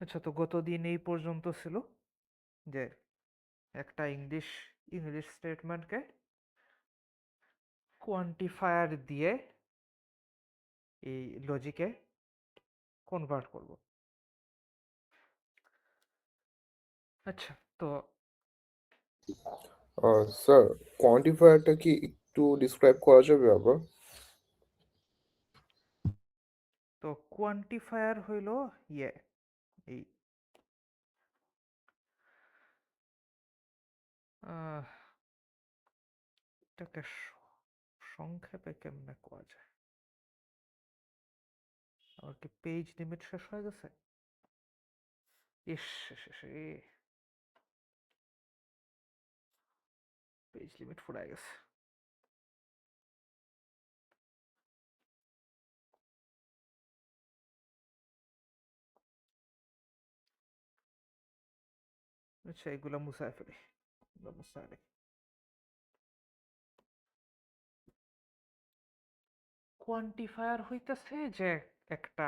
আচ্ছা, তো গতদিন এই পর্যন্ত ছিল যে একটা ইংলিশ স্টেটমেন্টকে কোয়ান্টিফায়ার দিয়ে এই লজিকে কনভার্ট করব। আচ্ছা, তো স্যার, কোয়ান্টিফায়ারটা কি একটু ডিসক্রাইব করা যাবে আবার? কোয়ান্টিফায়ার হইল এই আহ, এটাকে সংক্ষেপে কেমনে কোয়া যায়? আমার কি পেজ লিমিট শেষ হয়ে গেছে? ইস, পেজ লিমিট ফুরাই গেছে। আচ্ছা, এগুলা মুছায় ফেলি, মুছায় ফেলি। কোয়ান্টিফায়ার হইতেছে যে একটা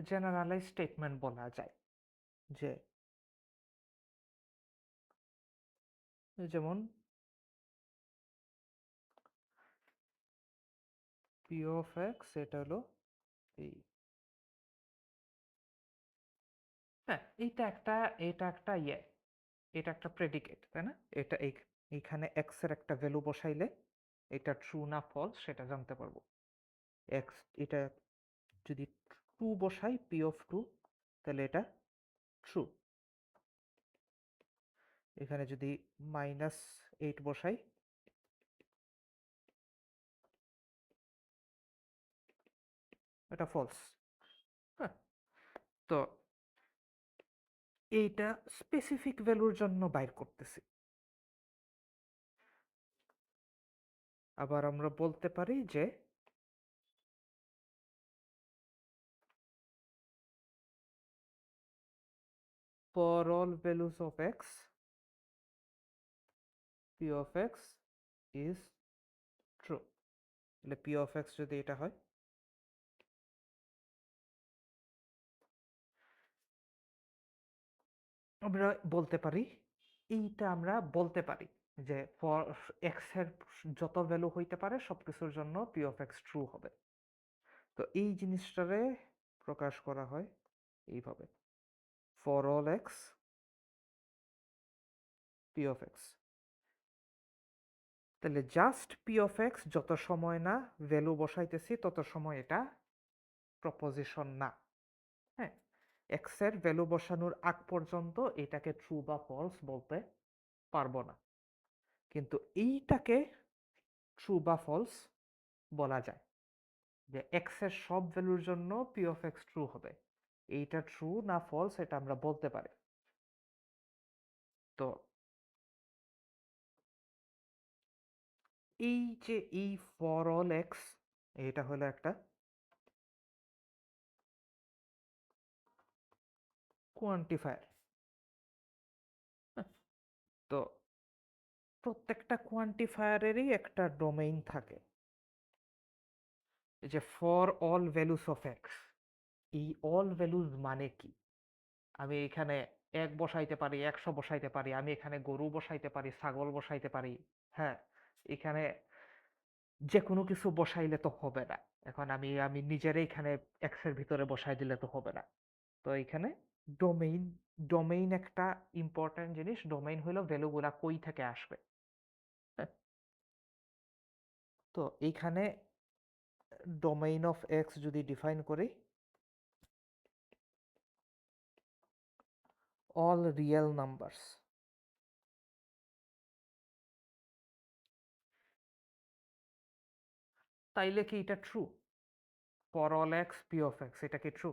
জেনারালাইজ স্টেটমেন্ট বলা যায়, যে যেমন পি অফ এক্স, এটা হলো এই, হ্যাঁ, এটা একটা প্রেডিকেট, তাই না? এটা এইখানে এক্স এর একটা ভ্যালু বসাইলে এটা ট্রু না ফলস সেটা জানতে পারবো। এক্স, এটা যদি ট্রু বসাই, পি অফ টু, তাহলে এটা ট্রু। এখানে যদি -8 বসাই, এটা ফলস। হ্যাঁ, তো এইটা স্পেসিফিক ভ্যালুর জন্য বাইর করতেছি। আবার আমরা বলতে পারি যে for all values of x, p of x is true। তাহলে p of x যদি এটা হয়, আমরা বলতে পারি যে ফর x এর যত ভ্যালু হইতে পারে সবকিছুর জন্য p of x ট্রু হবে। তো এই জিনিসটারে প্রকাশ করা হয় এইভাবে, for all x p of x। তাহলে জাস্ট p of x যত সময় না ভ্যালু বসাইতেছি তত সময় এটা প্রপোজিশন না। হ্যাঁ, এক্স এর ভ্যালু বসানোর আগ পর্যন্ত এটাকে ট্রু বা ফলস বলতে পারবো না, কিন্তু এইটাকে ট্রু বা ফলস বলা যায়, যে এক্স এর সব ভ্যালুর জন্য পি অফ এক্স ট্রু হবে। এইটা ট্রু না ফলস এটা আমরা বলতে পারি। তো এই যে এই ফর অল এক্স, এটা হলো একটা কোয়ান্টিফায়ার। তো প্রত্যেকটা কোয়ান্টিফায়ারেরই একটা ডোমেইন থাকে। এই যে for all values of x, এই অল ভ্যালুস মানে কি? আমি এখানে 1 বসাইতে পারি, 100 বসাইতে পারি, আমি এখানে গরু বসাইতে পারি, ছাগল বসাইতে পারি। হ্যাঁ, এখানে যে কোনো কিছু বসাইলে তো হবে না। এখন আমি আমি নিজেরাই এখানে এক্স এর ভিতরে বসাই দিলে তো হবে না। তো এখানে ডোমেইন ডোমেইন একটা ইম্পর্টেন্ট জিনিস। ডোমেইন হলো ভ্যালুগুলা কই থেকে আসবে। হ্যাঁ, তো এইখানে ডোমেইন অফ এক্স যদি ডিফাইন করি, অল রিয়েল নাম্বারস, তাইলে কি এটা true? For all x P of X, এটা কি ট্রু?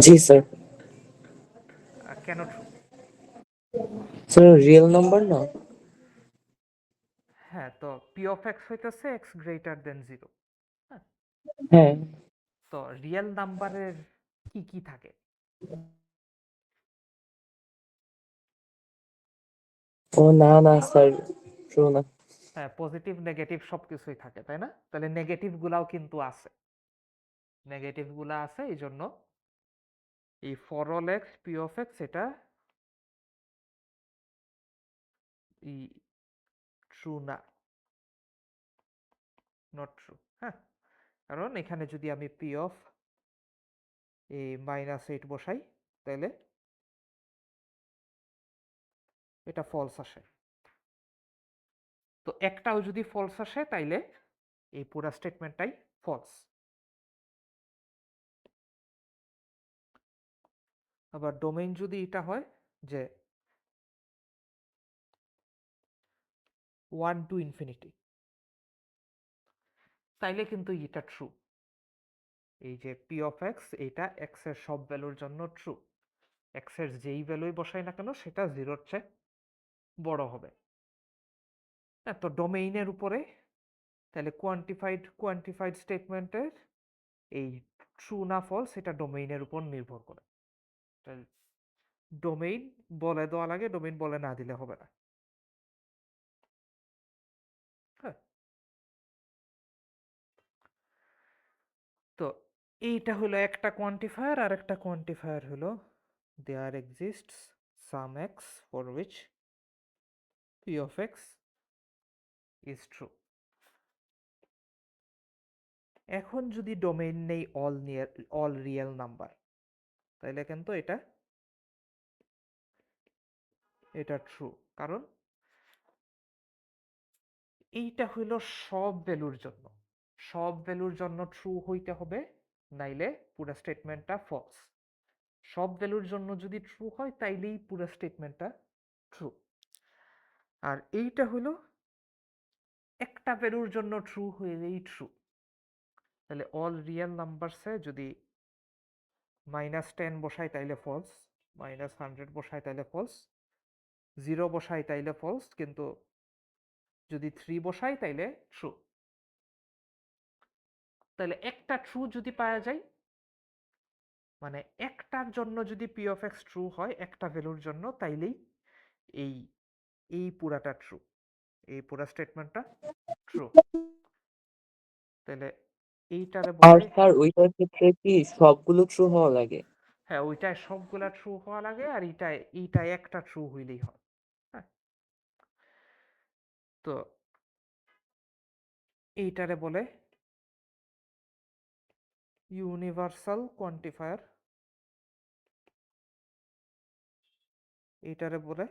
জি স্যার। কেন ট্রু? স্যার রিয়েল নাম্বার না? হ্যাঁ, তো পি অফ এক্স হইতেছে এক্স গ্রেটার দেন 0। হ্যাঁ, হ্যাঁ। তো রিয়েল নাম্বারের কি কি থাকে? ও না না স্যার, ট্রু না। হ্যাঁ, পজিটিভ নেগেটিভ সবকিছুই থাকে, তাই না? তাহলে নেগেটিভ গুলাও কিন্তু আছে। নেগেটিভ গুলা আছে, এই জন্য এই for all x P of X এটা ট্রু না, নট ট্রু। হ্যাঁ, কারণ এখানে যদি আমি পি অফ এই -8 বসাই তাহলে এটা ফলস আসে। তো একটাও যদি ফলস আসে তাইলে এই পুরা স্টেটমেন্টটাই ফলস। আবার ডোমেইন যদি এটা হয় যে 1 to infinity, তাইলে কিন্তু এটা ট্রু। এই যে পি অফ এক্স, এটা এক্স এর সব ভ্যালুর জন্য ট্রু। এক্স এর যেই ভ্যালুই বসাই না কেন সেটা 0-র চেয়ে বড় হবে। হ্যাঁ, তো ডোমেইনের উপরে তাহলে কোয়ান্টিফাইড স্টেটমেন্টের এই ট্রু না ফলস এটা ডোমেইনের উপর নির্ভর করে। ডোমেইন বলে দেওয়া লাগে, ডোমেইন বলে না দিলে হবে না। হ্যাঁ, তো এইটা হলো একটা কোয়ান্টিফায়ার। আর একটা কোয়ান্টিফায়ার হলো there exists some x for which P of x is true. এখন যদি ডোমেইন নেই অল রিয়েল নাম্বার, তাহলে কিন্তু এটা ট্রু। কারণ এইটা হইল সব ভ্যালুর জন্য, সব ভ্যালুর জন্য ট্রু হইতে হবে, নাইলে পুরো স্টেটমেন্টটা ফলস। সব ভ্যালুর জন্য যদি ট্রু হয় তাইলেই পুরো স্টেটমেন্টটা ট্রু। আর এইটা হলো একটা ভ্যালুর জন্য ট্রু হইলেই ট্রু। তাহলে অল রিয়েল নাম্বারসে যদি -10 বসাই তাইলে ফলস, -100 বসাই তাইলে ফলস, 0 বসাই তাইলে ফলস, কিন্তু যদি 3 বসাই তাইলে ট্রু। তাহলে একটা ট্রু যদি পাওয়া যায়, মানে একটার জন্য যদি পি অফ এক্স ট্রু হয় একটা ভ্যালুর জন্য, তাইলেই এই এই পুরাটা ট্রু, এই পুরা স্টেটমেন্টটা ট্রু। তাহলে এইটারে আর বলে, স্যার ওইটার ক্ষেত্রে কি সবগুলো ট্রু হওয়া লাগে? হ্যাঁ ওইটায় সবগুলা ট্রু হওয়া লাগে, আর এইটায় একটা ট্রু হইলেই হয়। হ্যাঁ, তো এইটারে বলে ইউনিভার্সাল কোয়ান্টিফায়ার, এইটারে বলে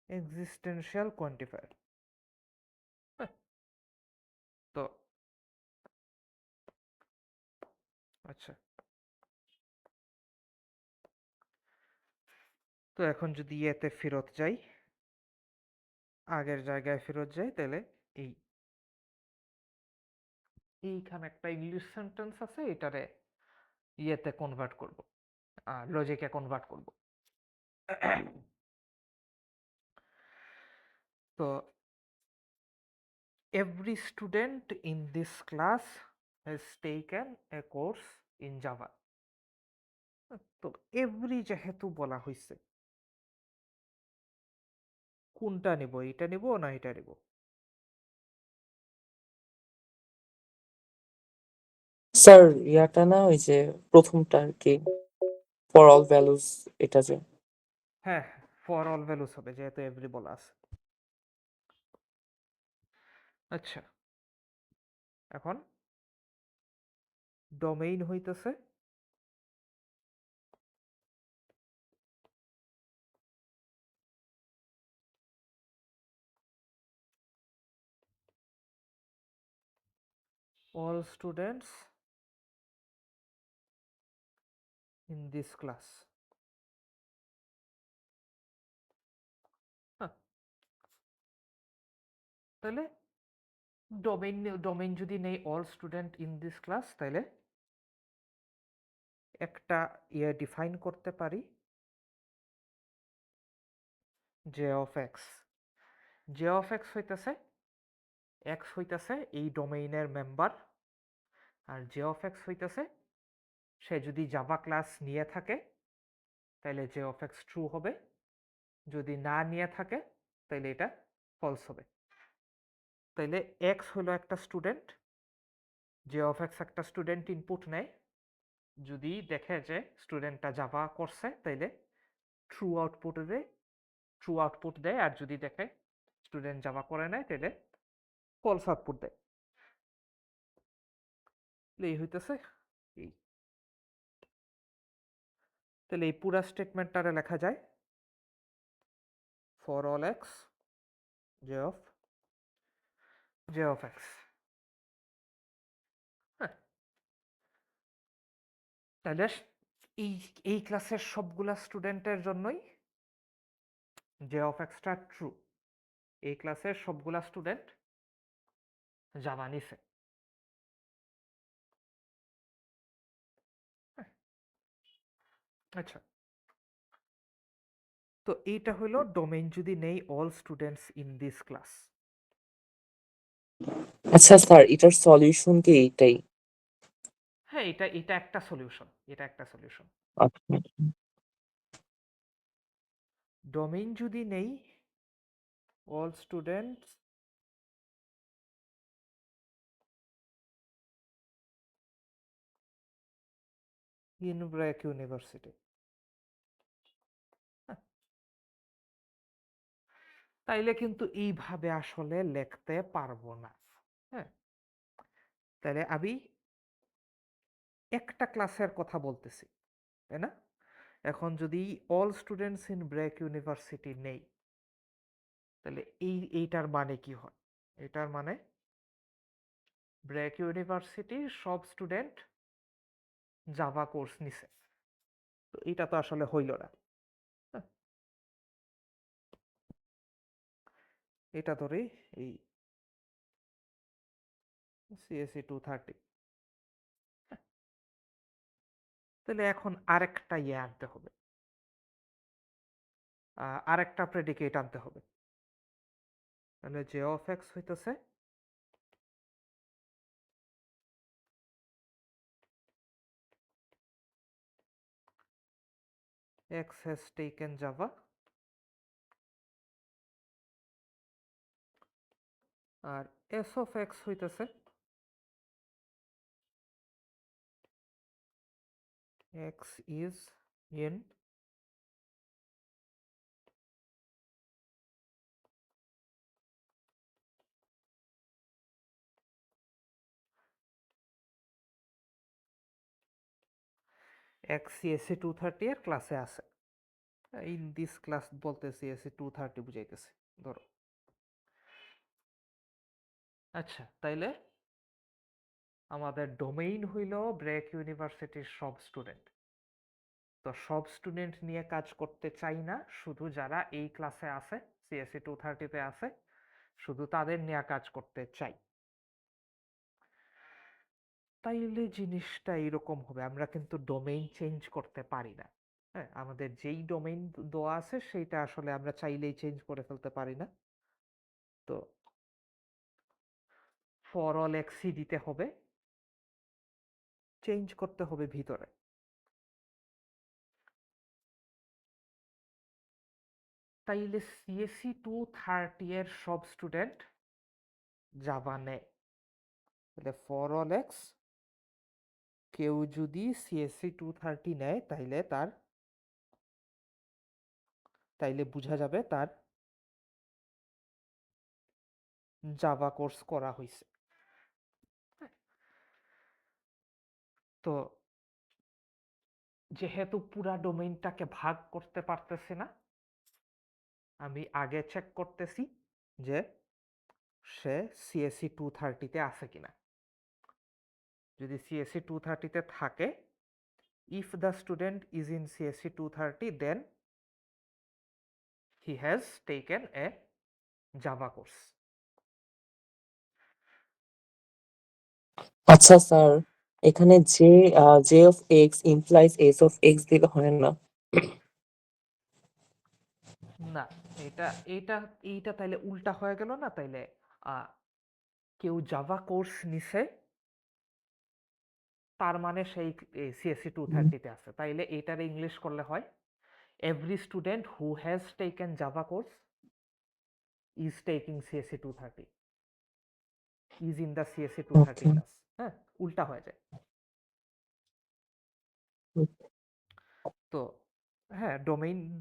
এক্সিস্টেন্সিয়াল কোয়ান্টিফায়ার। তো আচ্ছা, তো এখন যদি ইয়েতে ফেরত যাই, আগের জায়গায় ফেরত যাই, তাহলে এইখানে একটা ইংলিশ সেন্টেন্স আছে, এটারে ইয়েতে কনভার্ট করব, লজিকে কনভার্ট করব। তো every student in this class has taken a course in Java. তো এভরি যেহেতু বলা হয়েছে, কোনটা নিব, এটা নিব না এটা নিব? স্যার ইয়াটা না, ওই যে প্রথমটা আর কি, ফর অল ভ্যালুস, এটা যে। হ্যাঁ, ফর অল ভ্যালুস হবে যেহেতু এভরি বলা আছে। আচ্ছা, এখন ডোমেইন হইতেছে all students in this class। হ্যাঁ, তাহলে ডোমেইন যদি নেই all student in this class, তাহলে একটা ইয়ে ডিফাইন করতে পারি, J of X. J of x হইতেছে এই ডোমেইনের মেম্বার, আর জে অফ এক্স হইতেছে সে যদি জাভা ক্লাস নিয়ে থাকে তাহলে জে অফ এক্স ট্রু হবে, যদি না নিয়ে থাকে তাহলে এটা ফলস হবে। তাইলে এক্স হলো একটা স্টুডেন্ট, জে অফ এক্স একটা স্টুডেন্ট ইনপুট নেয়, যদি দেখে যে স্টুডেন্টটা জাভা করছে তাইলে ট্রু আউটপুট দেয়, ট্রু আউটপুট দেয়, আর যদি দেখে স্টুডেন্ট জাভা করে নেয় তাহলে ফলস আউটপুট দেয়। এই হইতেছে এই, তাহলে এই পুরা স্টেটমেন্টটারে লেখা যায় for all x J of X. হ্যাঁ, তাহলে এই এই ক্লাসের সবগুলা স্টুডেন্টের জন্যই জে অফ এক্সটা ট্রু, এই ক্লাসের সবগুলা স্টুডেন্ট জাভা নিছে। হ্যাঁ, আচ্ছা, তো এইটা হলো ডোমেইন যদি নেই all students in this class. আচ্ছা স্যার, এটার সলিউশন কি এইটাই? হ্যাঁ, এটা এটা একটা সলিউশন, এটা একটা সলিউশন। আচ্ছা, ডোমেইন যদি নেই all students in BRAC university, তাইলে কিন্তু এইভাবে আসলে লিখতে পারবো না। হ্যাঁ, তাহলে আমি একটা ক্লাসের কথা বলতেছি, তাই না? এখন যদি all students in BRAC university নেই তাহলে এইটার মানে কি হয়? এটার মানে ব্র্যাক ইউনিভার্সিটির সব স্টুডেন্ট জাভা কোর্স নিছে, তো এটা তো আসলে হইল না। হ্যাঁ, এটা ধরে এই সিএসসি 230, তাহলে এখন আরেকটা ইয়ে আনতে হবে, আরেকটা প্রেডিকেট আনতে হবে। তাহলে জে অফ এক্স হইতেছে এক্স হ্যাজ টেকেন জাভা, আর এস অফ এক্স হইতেছে x is in x CSC 230 এর ক্লাসে আছে। ইন দিস ক্লাস বলতে সিএসসি 230 বুঝাইতেছে ধরো। আচ্ছা, তাইলে আমাদের ডোমেইন হইল ব্র্যাক ইউনিভার্সিটির সব স্টুডেন্ট, তো সব স্টুডেন্ট নিয়ে কাজ করতে চাই না, শুধু যারা এই ক্লাসে আছে সিএসসি 230 আছে শুধু তাদের নিয়ে কাজ করতে চাই। তাইলে জিনিসটা এরকম হবে, আমরা কিন্তু ডোমেইন চেঞ্জ করতে পারি না। হ্যাঁ, আমাদের যেই ডোমেইন দেওয়া আছে সেইটা আসলে আমরা চাইলেই চেঞ্জ করে ফেলতে পারি না। তো ফর অল এক্সই দিতে হবে, চেঞ্জ করতে হবে ভিতরে। তাইলে সিএসসি 230 এর সব স্টুডেন্ট জাভা নেয়, তাহলে ফর অল এক্স কেউ যদি সিএসসি 230 নেয় তাইলে বোঝা যাবে তার জাভা কোর্স করা হয়েছে। তো যেহেতু পুরা ডোমেইনটাকে ভাগ করতে পারতেছি না, আমি আগে চেক করতেছি যে সে সিএসসি 230 আছে কিনা। যদি সিএসসি 230 থাকে, if the student is in CSC 230 then he has taken a Java course. আচ্ছা স্যার, এখানে J of X implies S of x দিলে হয় না? না, এটা এটা এইটা তাইলে উল্টা হয়ে গেল না? তাইলে কেউ জাভা কোর্স নিছে তার মানে সেই সিএসসি 230 আছে, তাইলে এটার ইংলিশ করলে হয় every student who has taken Java course is taking CSC 230। is in the CSE 230 Okay. class। হ্যাঁ, উল্টা হয়ে যায়। তো হ্যাঁ,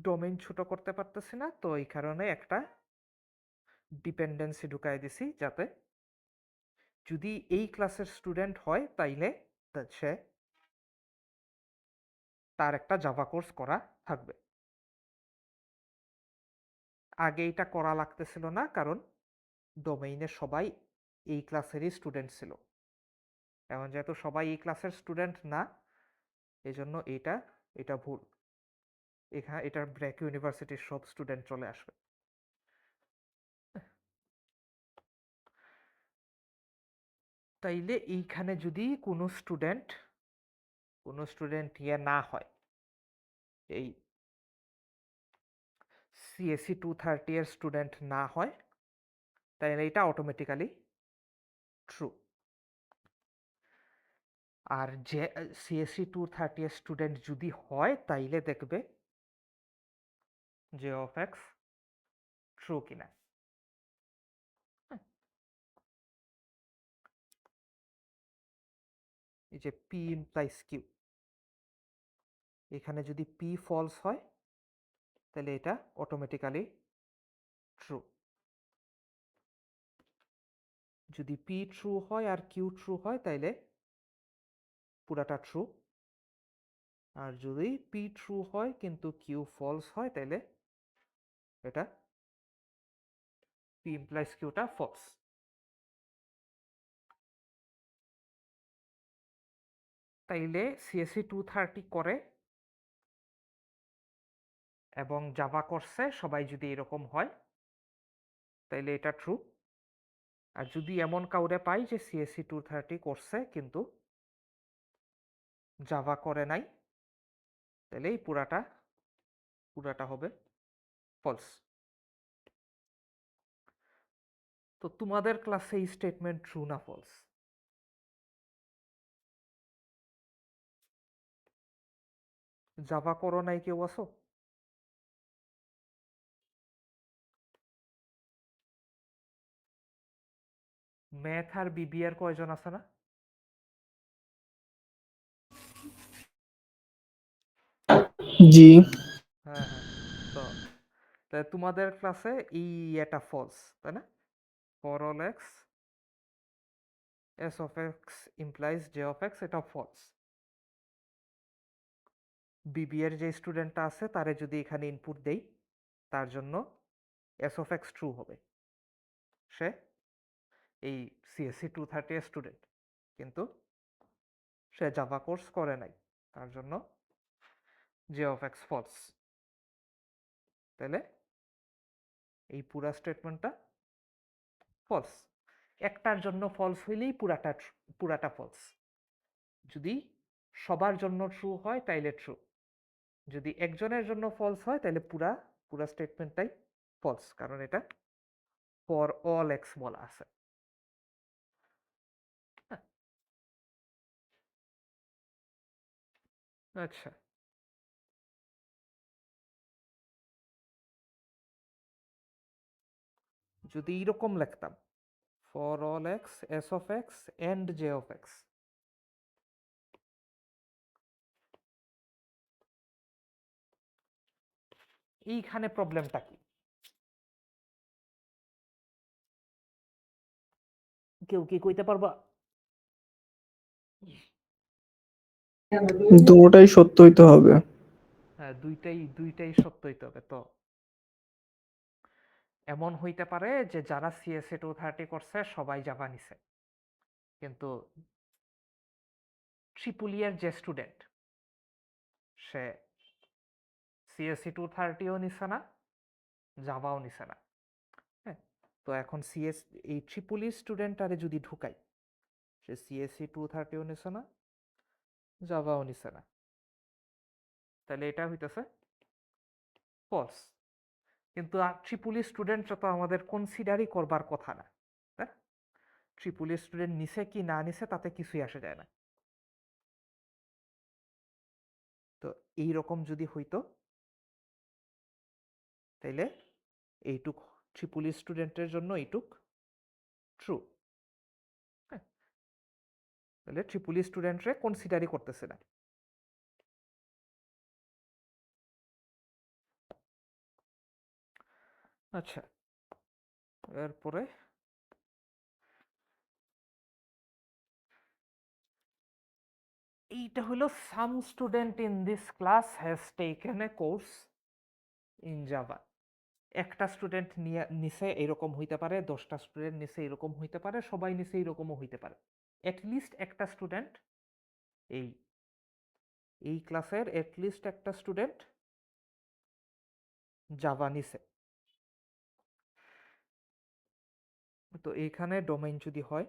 ডোমেইন ছোট করতে পারতেছি না, তো এই কারণে একটা ডিপেন্ডেন্সি ঢুকাই দিছি, যাতে যদি এই ক্লাসের স্টুডেন্ট হয় তাইলে সে তার একটা জাভা কোর্স করা থাকবে। আগে এটা করা লাগতেছিল না, কারণ ডোমেইনে সবাই এই ক্লাসেরই স্টুডেন্ট ছিল। এখন যেহেতু সবাই এই ক্লাসের স্টুডেন্ট না, এই জন্য এটা ভুল। এটার ব্র্যাক ইউনিভার্সিটির সব স্টুডেন্ট চলে আসবে। তাইলে এইখানে যদি কোনো স্টুডেন্ট ইয়ে না হয়, এই CSE 230 এর স্টুডেন্ট না হয়, তাইলে এটা অটোমেটিক্যালি ট্রু। আর যে CSE 230 এর স্টুডেন্ট যদি হয়, তাইলে দেখবে j of x ট্রু কিনা। এই যে p implies q, এখানে যদি p ফলস হয় তাহলে এটা অটোমেটিক্যালি ট্রু। যদি p ট্রু হয় আর q ট্রু হয় তাইলে পুরাটা ট্রু। আর যদি p ট্রু হয় কিন্তু q ফলস হয় তাইলে এটা p implies q টা ফলস। তাইলে CSE 230 করে এবং জাভা কোর্সে সবাই যদি এরকম হয় তাইলে এটা ট্রু। আর যদি এমন কাউরে পাই যে CSE 230 করছে কিন্তু জাভা করে নাই, তাহলে এই পুরাটা হবে ফলস। তো তোমাদের ক্লাসে এই স্টেটমেন্ট ট্রু না ফলস? জাভা করো নাই কেউ আসো? ম্যাথ আর বিবিআর কয়জন আছে না? জি। হ্যাঁ হ্যাঁ। তো তাহলে তোমাদের ক্লাসে এটা ফলস, তাই না? For all X S of X implies J of X, এটা ফলস। বিবিএর যে স্টুডেন্টটা আছে তারে যদি এখানে ইনপুট দেই, তার জন্য এস অফ এক্স ট্রু হবে। সে এই CSE 230 এর স্টুডেন্ট, কিন্তু সে জাভা কোর্স করে নাই, তার জন্য জে অফ এক্স ফলস। তাহলে এই পুরা স্টেটমেন্টটা ফলস। একটার জন্য ফলস হইলেই পুরাটা ফলস। যদি সবার জন্য ট্রু হয় তাইলে ট্রু, যদি একজনের জন্য ফলস হয় তাহলে পুরা স্টেটমেন্টটাই ফলস, কারণ এটা ফর অল এক্স বলা আছে। হ্যাঁ, আচ্ছা। যদি এইরকম লিখতাম, for all X S of X and J of X, এইখানে প্রবলেমটা কি? কেউ কি কইতে পারবা? দুটোটাই সত্য হইতে হবে। হ্যাঁ, দুইটাই সত্য হইতে হবে। তো এমন হইতে পারে যে যারা CSE 230 করছে সবাই জাভা নিছে, কিন্তু ট্রিপুলিয়ার যে স্টুডেন্ট, সে CSE 230ও নিছে না, জাভাও নিছে না। হ্যাঁ, তো এখন এই ট্রিপুলি স্টুডেন্টটারে যদি ঢুকাই, সে CSE 230ও নিছে না, জাভাও নিছে না, তাহলে এটা হইতেছে ফলস। কিন্তু ট্রিপুলি স্টুডেন্টরা তো আমাদের কনসিডারই করবার কথা না, তাই? ট্রিপুলি স্টুডেন্ট নিছে কি না নিছে তাতে কিছুই আসে যায় না। তো এইরকম যদি হইতো তাইলে এইটুক ট্রিপুলি স্টুডেন্টের জন্য এইটুক ট্রু। তাহলে ট্রিপল ই স্টুডেন্টরে কনসিডারই করতেছে না। আচ্ছা, এরপরে এইটা হলো সাম student in this class has taken A course in Java. একটা স্টুডেন্ট নিচে এরকম হইতে পারে, 10টা স্টুডেন্ট নিচে এরকম হইতে পারে, সবাই নিচে এরকমও হইতে পারে। অ্যাটলিস্ট একটা স্টুডেন্ট, এই এই ক্লাসের অ্যাটলিস্ট একটা স্টুডেন্ট জাভা নিছে। তো এইখানে ডোমেইন যদি হয়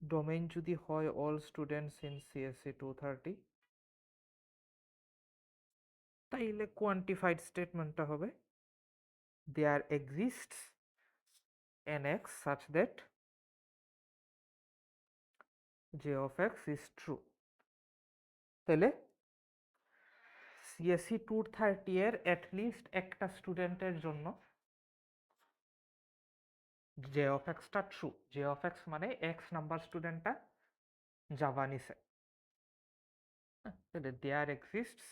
ডোমেইন যদি হয় অল স্টুডেন্টস ইন সিএসসি 230, তাইলে কোয়ান্টিফাইড স্টেটমেন্টটা হবে there exists an x such that j of x is true। তাহলে সিএসসি 230 এর অ্যাটলিস্ট একটা স্টুডেন্টের জন্য j of x টা ট্রু। j of x মানে x নাম্বার স্টুডেন্টটা জাভা নিছে। তাহলে there exists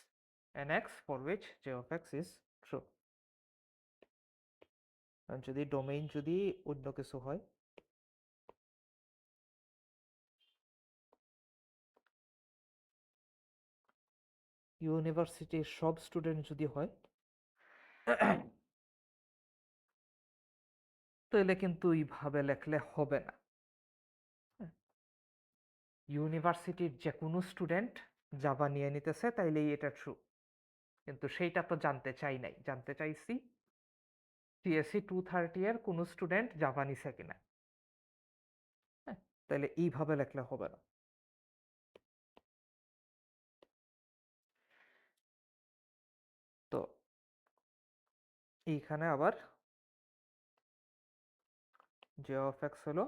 an x for which j of x is true। যদি ডোমেইন যদি অন্য কিছু হয়, ইউনিভার্সিটির সব স্টুডেন্ট যদি হয়, তাহলে কিন্তু এইভাবে লেখলে হবে না। ইউনিভার্সিটির যে কোনো স্টুডেন্ট জাভা নিয়ে নিতেছে তাইলেই এটা ট্রু, কিন্তু সেইটা তো জানতে চাই নাই। জানতে চাইছি সিএসসি 230 এর কোনো স্টুডেন্ট জাভা নিছে কিনা। তাহলে এইভাবে লেখলে হবে না। তো এইখানে আবার j of x হলো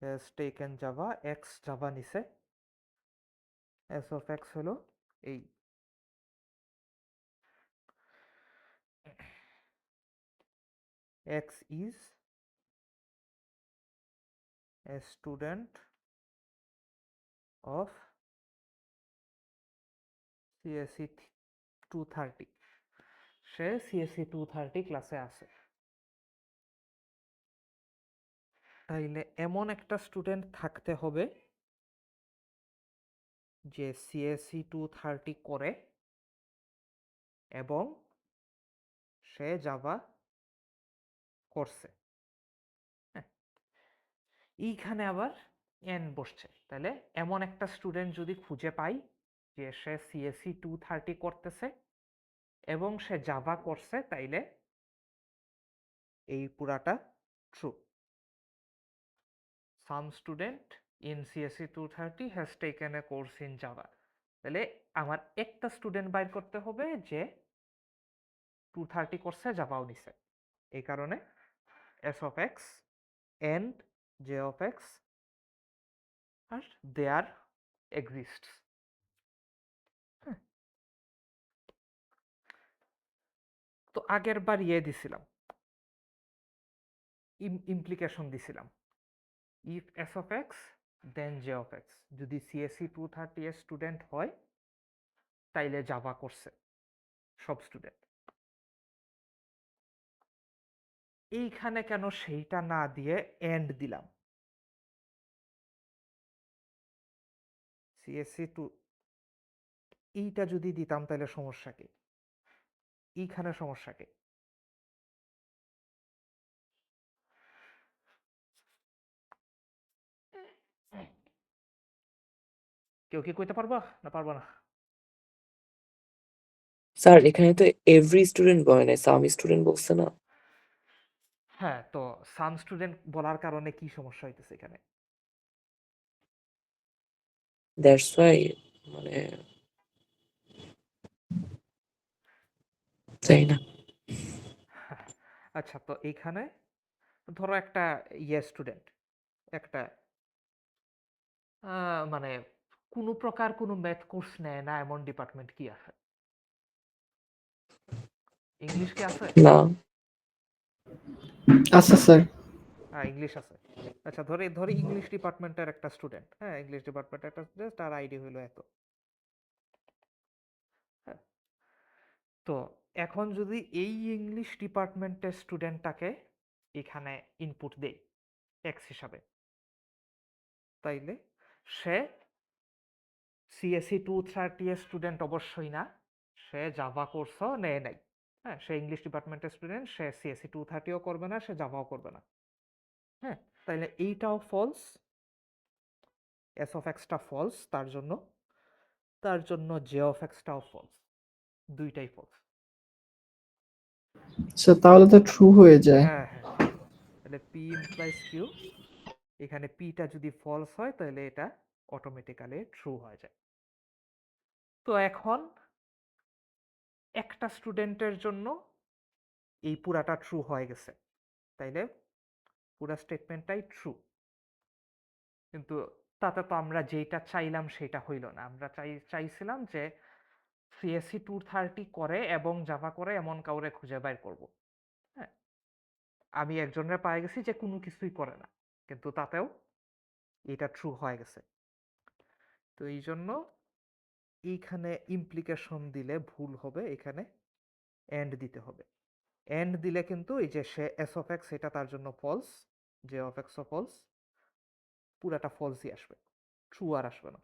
has taken java, x Java নিছে, s of x হলো এই x is a student of CSE 230, say CSE 230 ক্লাসে আছে। তাইলে এমন একটা স্টুডেন্ট থাকতে হবে যে CSE 230 করে এবং সে জাভা করছে। এইখানে আবার এন বসছে। তাহলে এমন একটা স্টুডেন্ট যদি খুঁজে পাই যে সে CSE 230 করতেছে এবং সে জাভা করছে, তাইলে এই পুরাটা true. Some student in CSE 230 has taken A course in Java. তাহলে আমার একটা স্টুডেন্ট বাইর করতে হবে যে 230 করছে, জাভাও নিছে। এই কারণে s of x and j of x R there exists। তো আগের বার ইয়ে দিছিলাম, ইমপ্লিকেশন দিছিলাম, if s of x then j of x, যদি CSE 230 এর স্টুডেন্ট হয় তাইলে জাভা করছে সব স্টুডেন্ট। এইখানে কেন সেইটা না দিয়ে এন্ড দিলাম? CSE 2 এইটা যদি দিতাম তাহলে সমস্যা কি? এইখানে সমস্যা কি? কেউ কি কইতে পারবা না পারবা না? স্যার এখানে তো এভরি স্টুডেন্ট বলে নাই, সাম স্টুডেন্ট বলছে না। হ্যাঁ, তো সাম স্টুডেন্ট বলার কারণে কি সমস্যা হইতেছে এখানে? দ্যাটস ওয়াই মানে তাই না? আচ্ছা, তো এইখানে ধরো একটা স্টুডেন্ট একটা মানে কোনো প্রকার কোনো ম্যাথ কোর্স নেয় না এমন ডিপার্টমেন্ট কি আছে? ইংলিশ কি আছে? না। আচ্ছা স্যার। হ্যাঁ, ইংলিশ আছে। আচ্ছা, ধরি ধরি ইংলিশ ডিপার্টমেন্টের একটা স্টুডেন্ট, হ্যাঁ, ইংলিশ ডিপার্টমেন্টের একটা স্টুডেন্ট, তার আইডি হইলো এত। হ্যাঁ, তো এখন যদি এই ইংলিশ ডিপার্টমেন্টের স্টুডেন্টটাকে এখানে ইনপুট দেই এক্স হিসাবে, তাইলে সে সিএসসি 230 এর স্টুডেন্ট অবশ্যই না, সে জাভা কোর্সও নেয় নাই। হ্যাঁ, সে ইংলিশ ডিপার্টমেন্টের স্টুডেন্ট, সে সিএসসি 230ও করবে না, সে জাভাও করবে না। হ্যাঁ, তাইলে এইটাও ফলস, এস অফ এক্সটা ফলস, তার জন্য জে অফ এক্সটাও ফলস, দুইটাই ফলস। আচ্ছা তাহলে তো ট্রু হয়ে যায়। হ্যাঁ হ্যাঁ, তাহলে পি ইমপ্লাইজ কিউ, এখানে পিটা যদি ফলস হয় তাহলে এটা অটোমেটিক্যালি ট্রু হয়ে যায়। তো এখন একটা স্টুডেন্টের জন্য এই পুরাটা ট্রু হয়ে গেছে, তাইলে পুরা স্টেটমেন্টটাই ট্রু। কিন্তু তাতে তো আমরা যেটা চাইলাম সেটা হইল না। আমরা চাইছিলাম যে সিএসসি 230 করে এবং জাভা করে এমন কাউরে খুঁজে বের করব। হ্যাঁ, আমি একজনের পায়ে গেছি যে কোনো কিছুই করে না, কিন্তু তাতেও এটা ট্রু হয়ে গেছে। তো এই জন্য এইখানে ইমপ্লিকেশন দিলে ভুল হবে, এখানে এন্ড দিতে হবে। এন্ড দিলে কিন্তু এই যে সে এস অফ এক্স, এটা তার জন্য ফলস, জে অফ এক্সও ফলস, পুরাটা ফলসই আসবে, ট্রু আর আসবে না।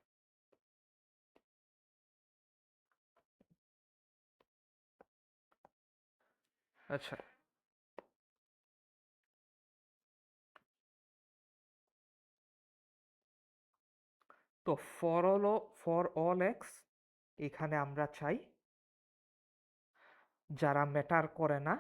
আচ্ছা, তো ফর অল এক্স, এখানে আমরা চাই যারা ম্যাটার করে না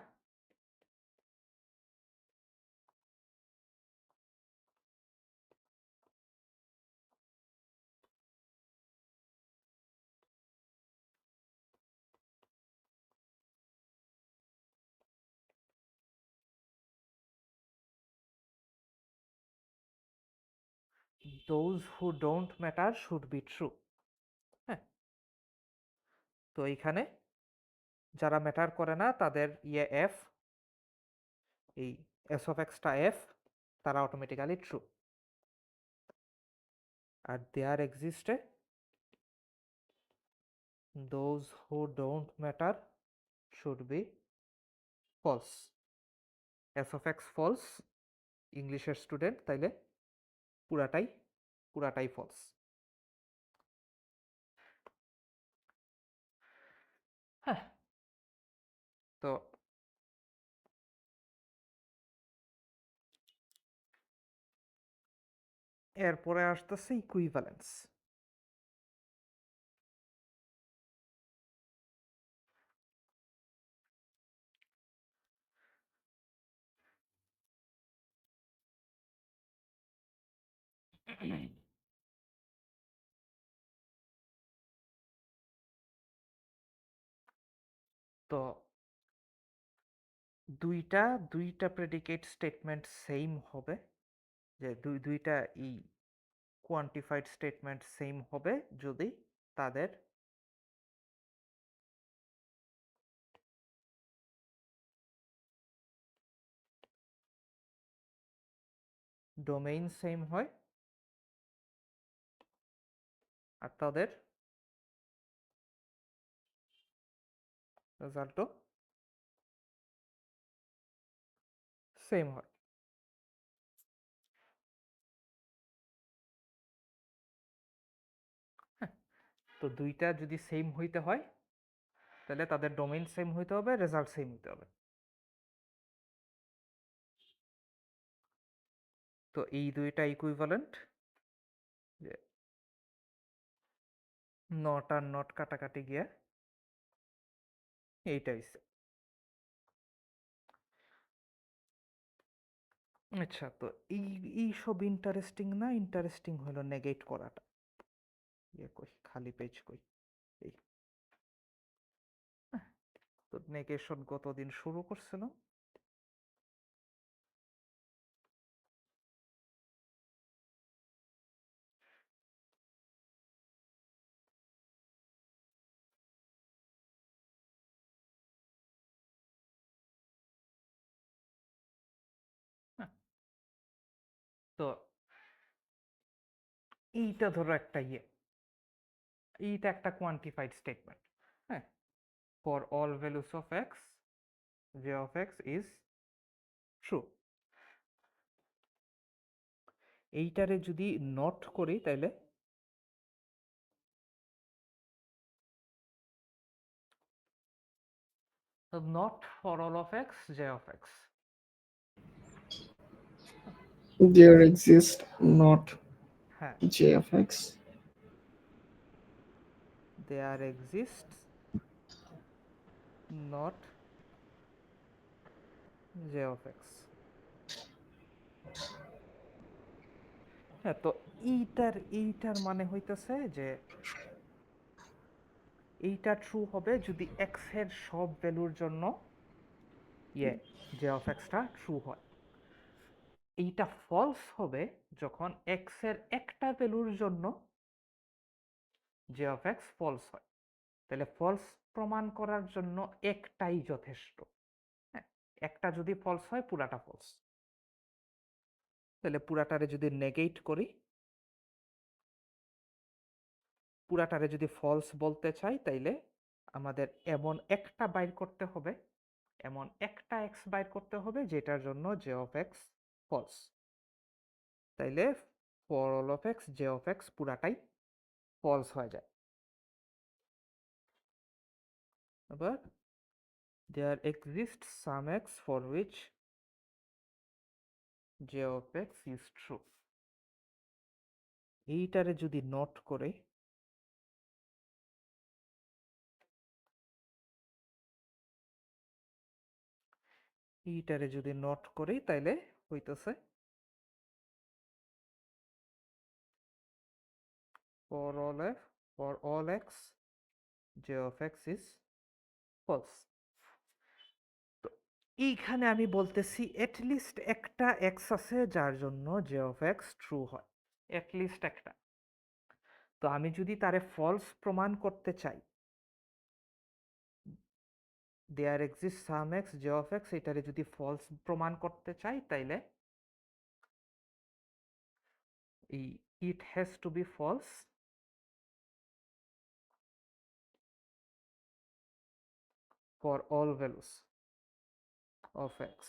those who don't matter should be true। হ্যাঁ, তো এইখানে যারা ম্যাটার করে না তাদের এফ, এই এস অফ এক্সটা এফ, তারা অটোমেটিক্যালি ট্রু। আর দেয়ার এক্সিস্টে those who don't matter should be false। S of x false, ইংলিশের স্টুডেন্ট, তাইলে পুরাটাই পুরাটাই ফলস। হ্যাঁ, তো এরপরে আসতেছে ইকুইভ্যালেন্স। তো দুইটা প্রেডিকেট স্টেটমেন্ট সেম হবে, যে দুইটা এই কোয়ান্টিফাইড স্টেটমেন্ট সেম হবে যদি তাদের ডোমেইন সেম হয় আর তাদের রেজাল্টও সেম হয়। হ্যাঁ, তো দুইটা যদি সেম হইতে হয় তাহলে তাদের ডোমেইন সেম হইতে হবে, রেজাল্ট সেম হইতে হবে। তো এই দুইটা ইকুইভ্যালেন্ট, যে নট আর নট কাটাকাটি গিয়া এইটাই। আচ্ছা, তো এই সব ইন্টারেস্টিং না, ইন্টারেস্টিং হলো নেগেট করাটা। কই খালি পেজ কই এই হ্যাঁ, তো নেগেশন কতদিন শুরু করছিলাম? হ্যাঁ, তো এইটা ধরো একটা এইটা একটা কোয়ান্টিফাইড স্টেটমেন্ট। হ্যাঁ, for all values of x j of x is true। এইটারে যদি নট করি তাইলে not for all of x j of x। There exists not হ্যাঁ, j of x. there exists not j of x। হ্যাঁ, তো এইটার মানে হইতেছে যে এইটা ট্রু হবে যদি এক্স এর সব ভ্যালুর জন্য j of x টা ট্রু হয়। এইটা ফলস হবে যখন এক্স এর একটা ভ্যালুর জন্য j of x ফলস হয়। তাহলে ফলস প্রমাণ করার জন্য একটাই যথেষ্ট। হ্যাঁ, একটা যদি ফলস হয় পুরাটা ফলস। তাহলে পুরাটারে যদি নেগেট করি, পুরাটারে যদি ফলস বলতে চাই তাইলে আমাদের এমন একটা বাইর করতে হবে, এমন একটা এক্স বাইর করতে হবে যেটার জন্য j of x ফলস। তাইলে for all of x j of x পুরাটাই ফলস হয়ে যায়। এবার there exists some x for which j of x is true। এইটারে যদি নট করে এইটারে যদি নট করি তাইলে হইতেছে for all x j of x is false। তো এইখানে আমি বলতেছি লিস্ট একটা এক্স আছে যার জন্য j of x ট্রু হয়, লিস্ট একটা। তো আমি যদি তারে ফলস প্রমাণ করতে চাই, there exist some X j of x, এটারে যদি ফলস প্রমাণ করতে চাই তাইলে it has to be false for all values of x।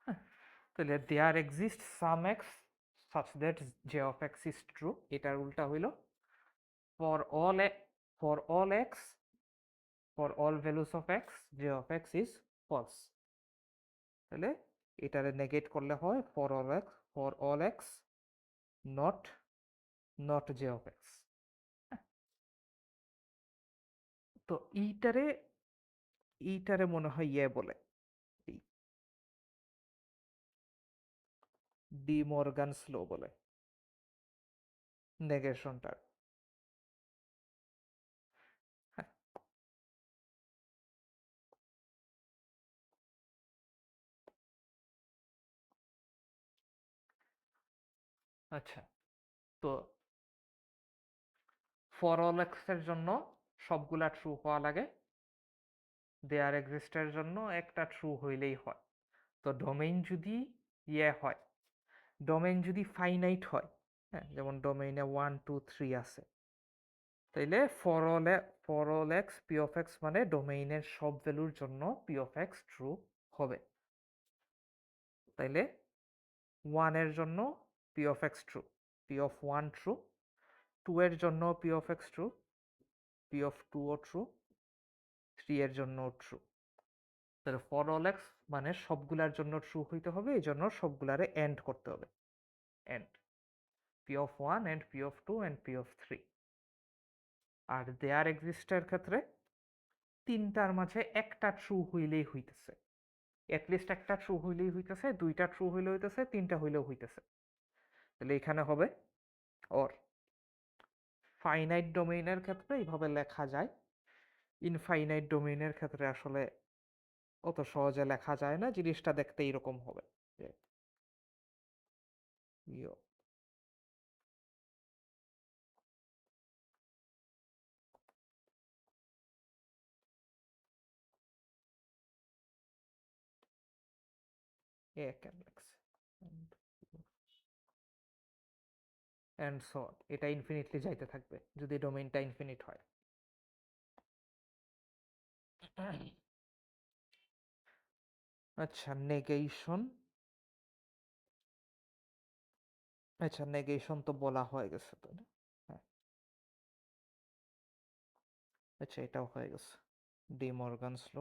হ্যাঁ, তাহলে there exist some X such that j of x is true, এটার উল্টা হইল for all for all x for all values of x j of x is false। তাহলে এটারে নেগেট করলে হয় for all x not j of x। তো এইটারে মনে হয় বলে এই ডি মর্গানস ল বলে নেগেশনটার। হ্যাঁ, আচ্ছা, তো ফর অল এক্স এর জন্য সবগুলা ট্রু হওয়া লাগে, দেয়ার এক্সিস্টের জন্য একটা ট্রু হইলেই হয়। তো ডোমেইন যদি হয়, ডোমেইন যদি ফাইনাইট হয়, হ্যাঁ, যেমন ডোমেইনে 1 2 3 আছে, তাইলে for all x P of X মানে ডোমেইনের সব ভ্যালুর জন্য পি অফ এক্স ট্রু হবে। তাইলে 1 এর জন্য P of X true, P of 1 true, 2 এর জন্য P of X true, P of 2 ও ট্রু, 3 এর জন্য ট্রু। তাহলে ফর অল এক্স মানে সবগুলার জন্য ট্রু হইতে হবে, এই জন্য সবগুলারে এন্ড করতে হবে, and P of 1 and P of 2 and P of 3। আর দেয়ার এক্সিস্টের ক্ষেত্রে তিনটার মাঝে একটা ট্রু হইলেই হইতেছে, অ্যাটলিস্ট একটা ট্রু হইলেই হইতেছে, দুইটা ট্রু হইলে হইতেছে, তিনটা হইলেও হইতেছে। তাহলে এখানে হবে অর। ফাইনাইট ডোমেইনের ক্ষেত্রে এইভাবে লেখা যায়, ইনফাইনাইট ডোমেইনের ক্ষেত্রে আসলে অত সহজে লেখা যায় না, জিনিসটা দেখতে এইরকম হবে যে ইয়ো কেন লেখছে অ্যান্ড সো অন, এটা ইনফিনিটলি যাইতে থাকবে যদি ডোমেইনটা ইনফিনিট হয়। আচ্ছা, নেগেশন। আচ্ছা, নেগেশন তো বলা হয়ে গেছে তো না? হ্যাঁ, আচ্ছা, এটাও হয়ে গেছে, ডি মর্গানস ল।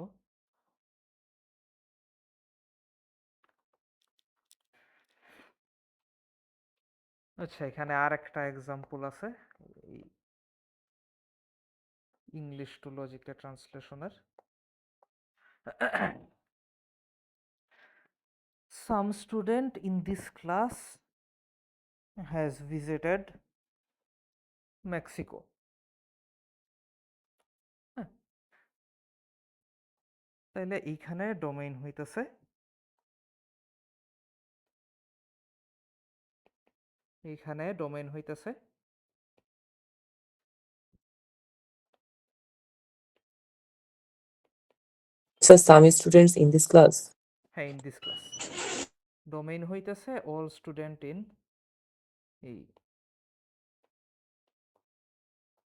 আচ্ছা, এখানে আর একটা এক্সাম্পল আছে এই ইংলিশ টু লজিক্যাল ট্রান্সলেশনের। Some student in this class has visited Mexico. হ্যাঁ, তাহলে এইখানে ডোমেইন হইতেছে, এইখানে ডোমেইন হইতেছে Sir, some students in this class. হ্যাঁ, ইন দিস ক্লাস। ডোমেইন হইতেছে অল স্টুডেন্ট ইন এই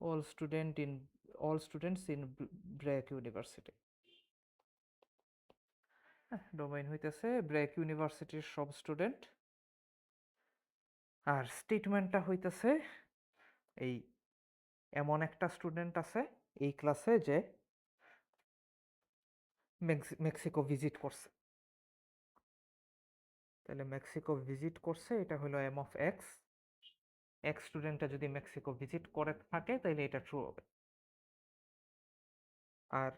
all students in BRAC university. Domain হইতেছে ব্র্যাক ইউনিভার্সিটির সব স্টুডেন্ট, আর স্টেটমেন্টটা হইতেছে এই এমন একটা স্টুডেন্ট আছে এই ক্লাসে যে মেক্সিকো ভিজিট করছে। তাহলে মেক্সিকো ভিজিট করছে, এটা হলো এম অফ এক্স। এক্স স্টুডেন্টটা যদি মেক্সিকো ভিজিট করে থাকে তাহলে এটা ট্রু হবে। আর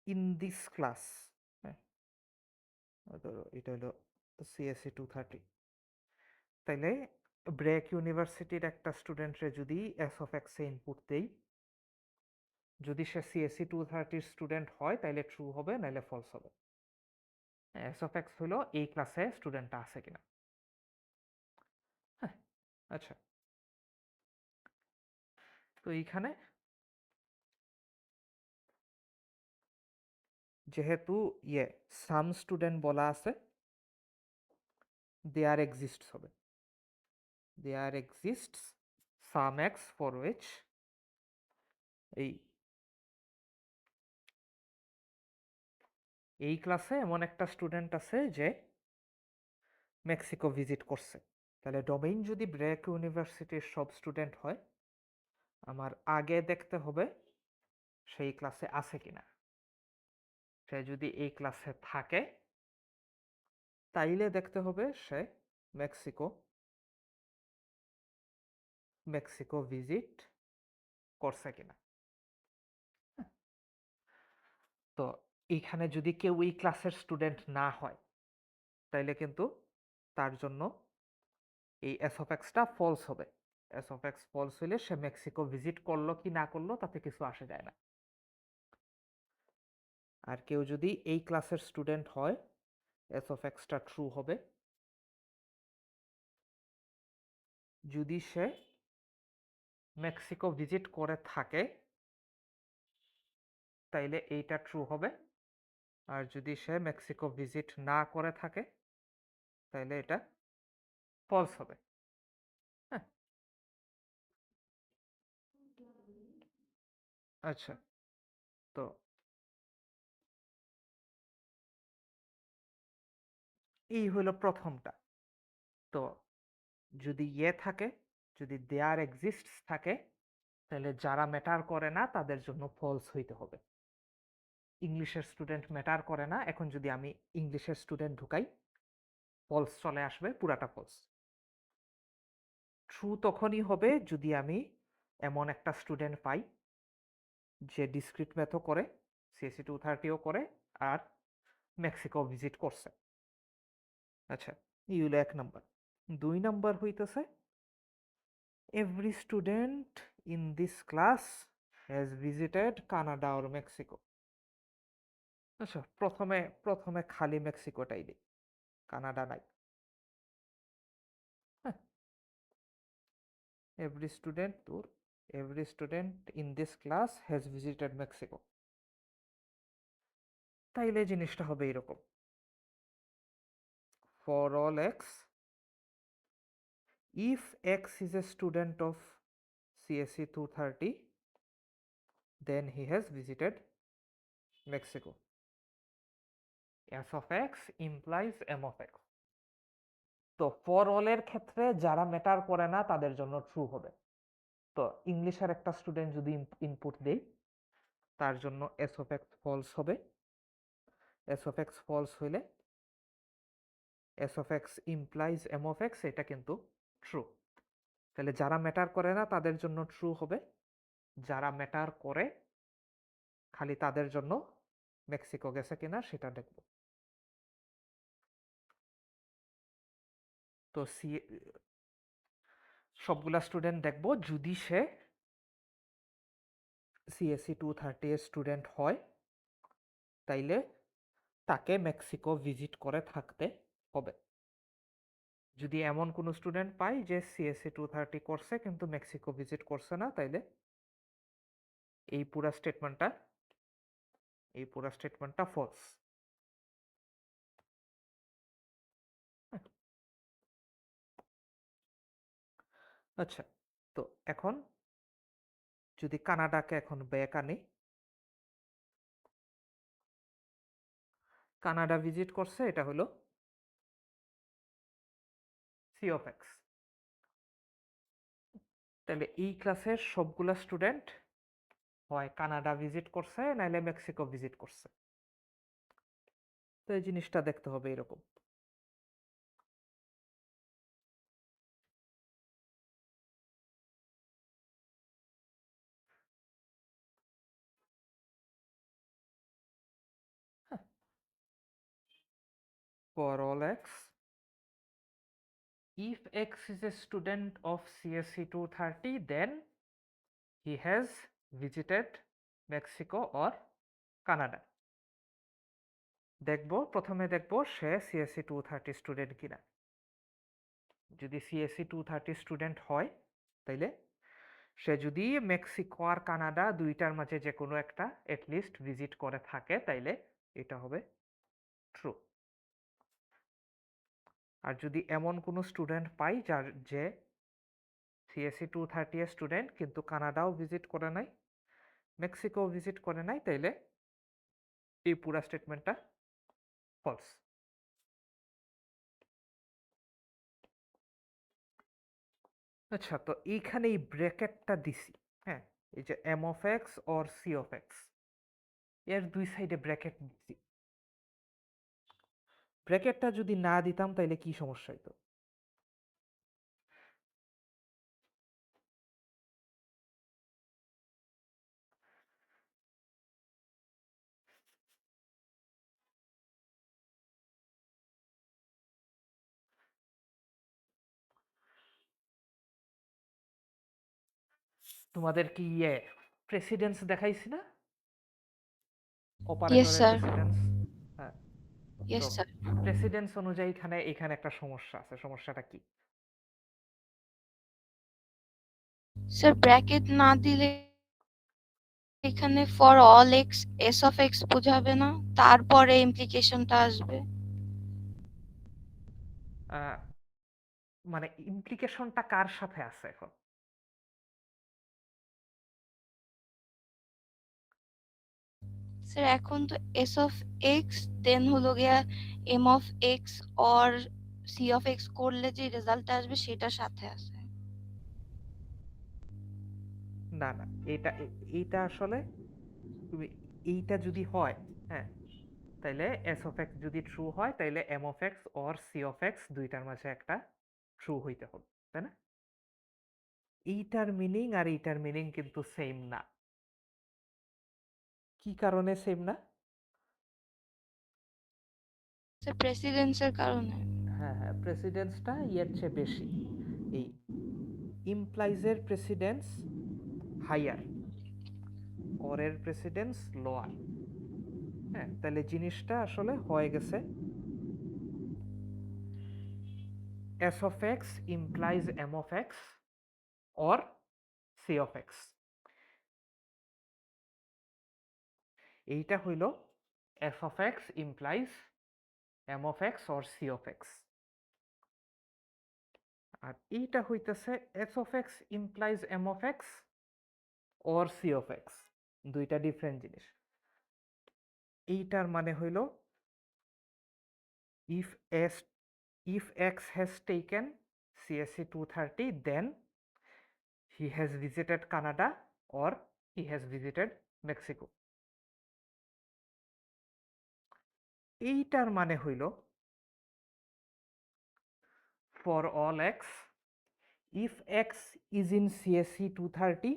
ইন দিস ক্লাস, হ্যাঁ, এটা হলো সিএসসি 230। তাইলে ব্র্যাক ইউনিভার্সিটির একটা স্টুডেন্টরে যদি S of x A input দেই, যদি সে সিএসসি 230 স্টুডেন্ট হয় তাহলে ট্রু হবে, নাহলে ফলস হবে। এস অফ এক্স হলো এই ক্লাসে স্টুডেন্টটা আছে কিনা। হ্যাঁ, আচ্ছা, তো এইখানে যেহেতু সাম স্টুডেন্ট বলা আছে, দেয়ার এক্সিস্টস হবে, there exists some x for which এই ক্লাসে এমন একটা স্টুডেন্ট আছে যে মেক্সিকো ভিজিট করছে। তাহলে ডোমেইন যদি ব্র্যাক ইউনিভার্সিটির সব স্টুডেন্ট হয়, আমার আগে দেখতে হবে সেই ক্লাসে আছে কিনা। সে যদি এই ক্লাসে থাকে তাইলে দেখতে হবে সে মেক্সিকো ভিজিট করছে কিনা। তো এইখানে যদি কেউ এই ক্লাসের স্টুডেন্ট না হয় তাইলে কিন্তু তার জন্য এই এস অফ এক্সটা ফলস হবে। এস অফ এক্স ফলস হইলে সে মেক্সিকো ভিজিট করলো কি না করলো তাতে কিছু আসে যায় না। আর কেউ যদি এই ক্লাসের স্টুডেন্ট হয়, এস অফ এক্সটা ট্রু হবে। যদি সে মেক্সিকো ভিজিট করে থাকে তাইলে এইটা ট্রু হবে, আর যদি সে মেক্সিকো ভিজিট না করে থাকে তাইলে এটা ফলস হবে। হ্যাঁ, আচ্ছা, তো এই হলো প্রথমটা। তো যদি থাকে, যদি দেয়ার এক্সিস্টস থাকে, তাহলে যারা ম্যাটার করে না তাদের জন্য ফলস হইতে হবে। ইংলিশের স্টুডেন্ট ম্যাটার করে না, এখন যদি আমি ইংলিশের স্টুডেন্ট ঢুকাই ফলস চলে আসবে, পুরাটা ফলস। ট্রু তখনই হবে যদি আমি এমন একটা স্টুডেন্ট পাই যে ডিসক্রিট ম্যাথও করে, সিএসসি 230ও করে, আর মেক্সিকো ভিজিট করছে। আচ্ছা, এই হলো 1 নাম্বার। 2 নাম্বার হইতেছে every student in this class has visited Canada or Mexico. আচ্ছা, প্রথমে খালি মেক্সিকোটাই দিই, কানাডা নাই। হ্যাঁ, every student in this class has visited Mexico. তাইলে জিনিসটা হবে এরকম, for all x, if x is a student of CSE 230, then he has visited Mexico. S of x implies m of x. তো for all এর ক্ষেত্রে যারা matter করে না তাদের জন্য ট্রু হবে। তো ইংলিশের একটা স্টুডেন্ট যদি ইনপুট দেই, তার জন্য এস অফ এক্স ফলস হবে। এস অফ এক্স ফলস হইলে S of X implies M of X, এটা কিন্তু ট্রু। তাহলে যারা ম্যাটার করে না তাদের জন্য ট্রু হবে, যারা ম্যাটার করে খালি তাদের জন্য মেক্সিকো গেছে কিনা সেটা দেখব। তো সবগুলা স্টুডেন্ট দেখব, যদি সে CSE 230 এর স্টুডেন্ট হয় তাইলে তাকে মেক্সিকো ভিজিট করে থাকতে হবে। যদি এমন কোনো স্টুডেন্ট পাই যে CSE 230 করছে কিন্তু মেক্সিকো ভিজিট করছে না, তাইলে এই পুরা স্টেটমেন্টটা ফলস। আচ্ছা, তো এখন যদি কানাডাকে এখন ব্যাক আনি, কানাডা ভিজিট করছে, এটা হলো সি অফ এক্স। তাহলে এই ক্লাসের সবগুলা স্টুডেন্ট হয় কানাডা ভিজিট করছে নাইলে মেক্সিকো ভিজিট করছে। তো এই জিনিসটা দেখতে হবে এরকম। For all x, if x is a student of CSE 230, then he has visited Mexico or Canada. প্রথমে দেখবো সে CSE 230 স্টুডেন্ট কিনা। যদি CSE 230 স্টুডেন্ট হয় তাইলে সে যদি মেক্সিকো আর কানাডা দুইটার মাঝে যে কোনো একটা এটলিস্ট ভিজিট করে থাকে তাইলে এটা হবে ট্রু। আর যদি এমন কোনো স্টুডেন্ট পাই যে CSE 230 এর স্টুডেন্ট কিন্তু কানাডাও ভিজিট করে নাই, মেক্সিকো ভিজিট করে নাই, তাইলে এই পুরা স্টেটমেন্টটা ফলস। আচ্ছা, তো এইখানে এই ব্র্যাকেটটা দিছি, হ্যাঁ, এই যে M of X or C of X, এর দুই সাইডে ব্র্যাকেট দিছি। ব্র্যাকেটটা যদি না দিতাম তাইলে কি সমস্যা হইতো? তোমাদের কি প্রেসিডেন্স দেখাইছি না, Yes, অপারেটরের sir. প্রেসিডেন্স? হ্যাঁ, Yes, তো sir. প্রেসিডেন্স অনুযায়ী এখানে একটা সমস্যা আছে। সমস্যাটা কি? Sir, bracket না দিলে এখানে for all x s of x বোঝাবে না, তারপরে ইমপ্লিকেশনটা আসবে। মানে ইমপ্লিকেশনটা কার সাথে আছে এখন? স্যার এখন তো s of x দেন হলো গিয়া m of x or c of x করলে যে রেজাল্টটা আসবে সেটার সাথে আছে। না না, এইটা আসলে তুমি এইটা যদি হয়, হ্যাঁ, তাইলে এস অফ এক্স যদি ট্রু হয় তাইলে M of X or C of X দুইটার মাঝে একটা ট্রু হইতে হবে, তাই না? এইটার মিনিং আর এইটার মিনিং কিন্তু সেম না। কি কারণে সেম না? স্যার প্রেসিডেন্সের কারণে। হ্যাঁ হ্যাঁ, প্রেসিডেন্সটা এর চেয়ে বেশি। এই ইমপ্লাইজের প্রেসিডেন্স হাইয়ার, অরের প্রেসিডেন্স লোয়ার। হ্যাঁ, তাহলে জিনিসটা আসলে হয়ে গেছে S of X implies M of X or C of X. এইটা হইল F of X implies M of X or C of X. আর এইটা হইতেছে S of X implies M of X or C of X, দুইটা different জিনিস। এইটার মানে হইল if s if x has taken CSE 230 then he has visited Canada or he has visited Mexico। এইটার মানে হইল for all x if x is in CSE 230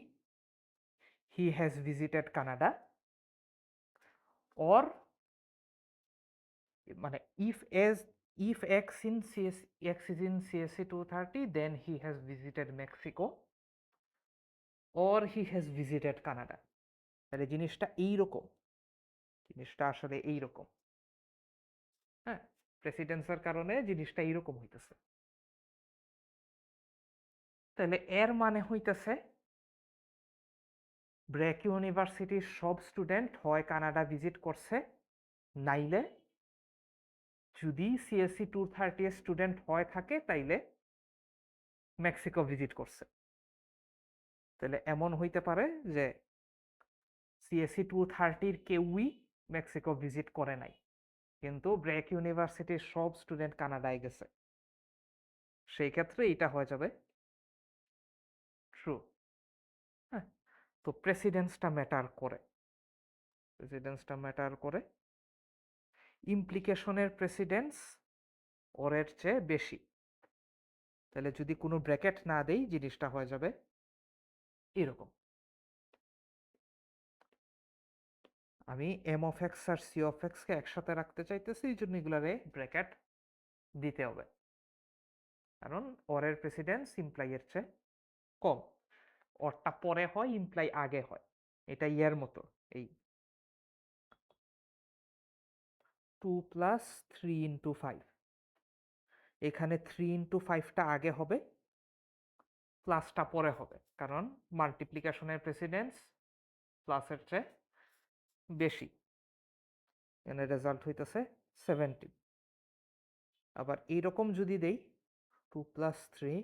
he has visited Canada or মানে if x is in CSE 230 then he has visited Mexico or he has visited Canada। তাহলে জিনিসটা এইরকম, জিনিসটা আসলে এইরকম। হ্যাঁ, প্রেসিডেন্সের কারণে জিনিসটা এইরকম হইতেছে। তাহলে এর মানে হইতেছে ব্র্যাক ইউনিভার্সিটির সব স্টুডেন্ট হয় কানাডা ভিজিট করছে, নাইলে যদি সিএসসি 230 স্টুডেন্ট হয় থাকে তাইলে মেক্সিকো ভিজিট করছে। তাহলে এমন হইতে পারে যে সিএসসি 230 কেউই মেক্সিকো ভিজিট করে নাই, কিন্তু ব্র্যাক ইউনিভার্সিটির সব স্টুডেন্ট কানাডায় গেছে, সেই ক্ষেত্রে এটা হয়ে যাবে ট্রু। হ্যাঁ, তো প্রেসিডেন্সটা ম্যাটার করে, প্রেসিডেন্সটা ম্যাটার করে। ইমপ্লিকেশনের প্রেসিডেন্স ওরের চেয়ে বেশি। তাহলে যদি কোনো ব্র্যাকেট না দেই জিনিসটা হয়ে যাবে এরকম। আমি এম অফ এক্স আর সি অফ এক্সকে একসাথে রাখতে চাইতেছি, এই জন্য এগুলারে ব্র্যাকেট দিতে হবে, কারণ ওরের প্রেসিডেন্স ইমপ্লাইয়ের চেয়ে কম। ওরটা পরে হয়, ইমপ্লাই আগে হয়। এটা ইয়ার মতো, এই 2 + 3 × 5, এখানে 3 × 5টা আগে হবে, প্লাসটা পরে হবে, কারণ মাল্টিপ্লিকেশনের প্রেসিডেন্স প্লাসের চেয়ে বেশি। এখানে রেজাল্ট হইতেছে 17। আবার এইরকম যদি দেই 2 + 3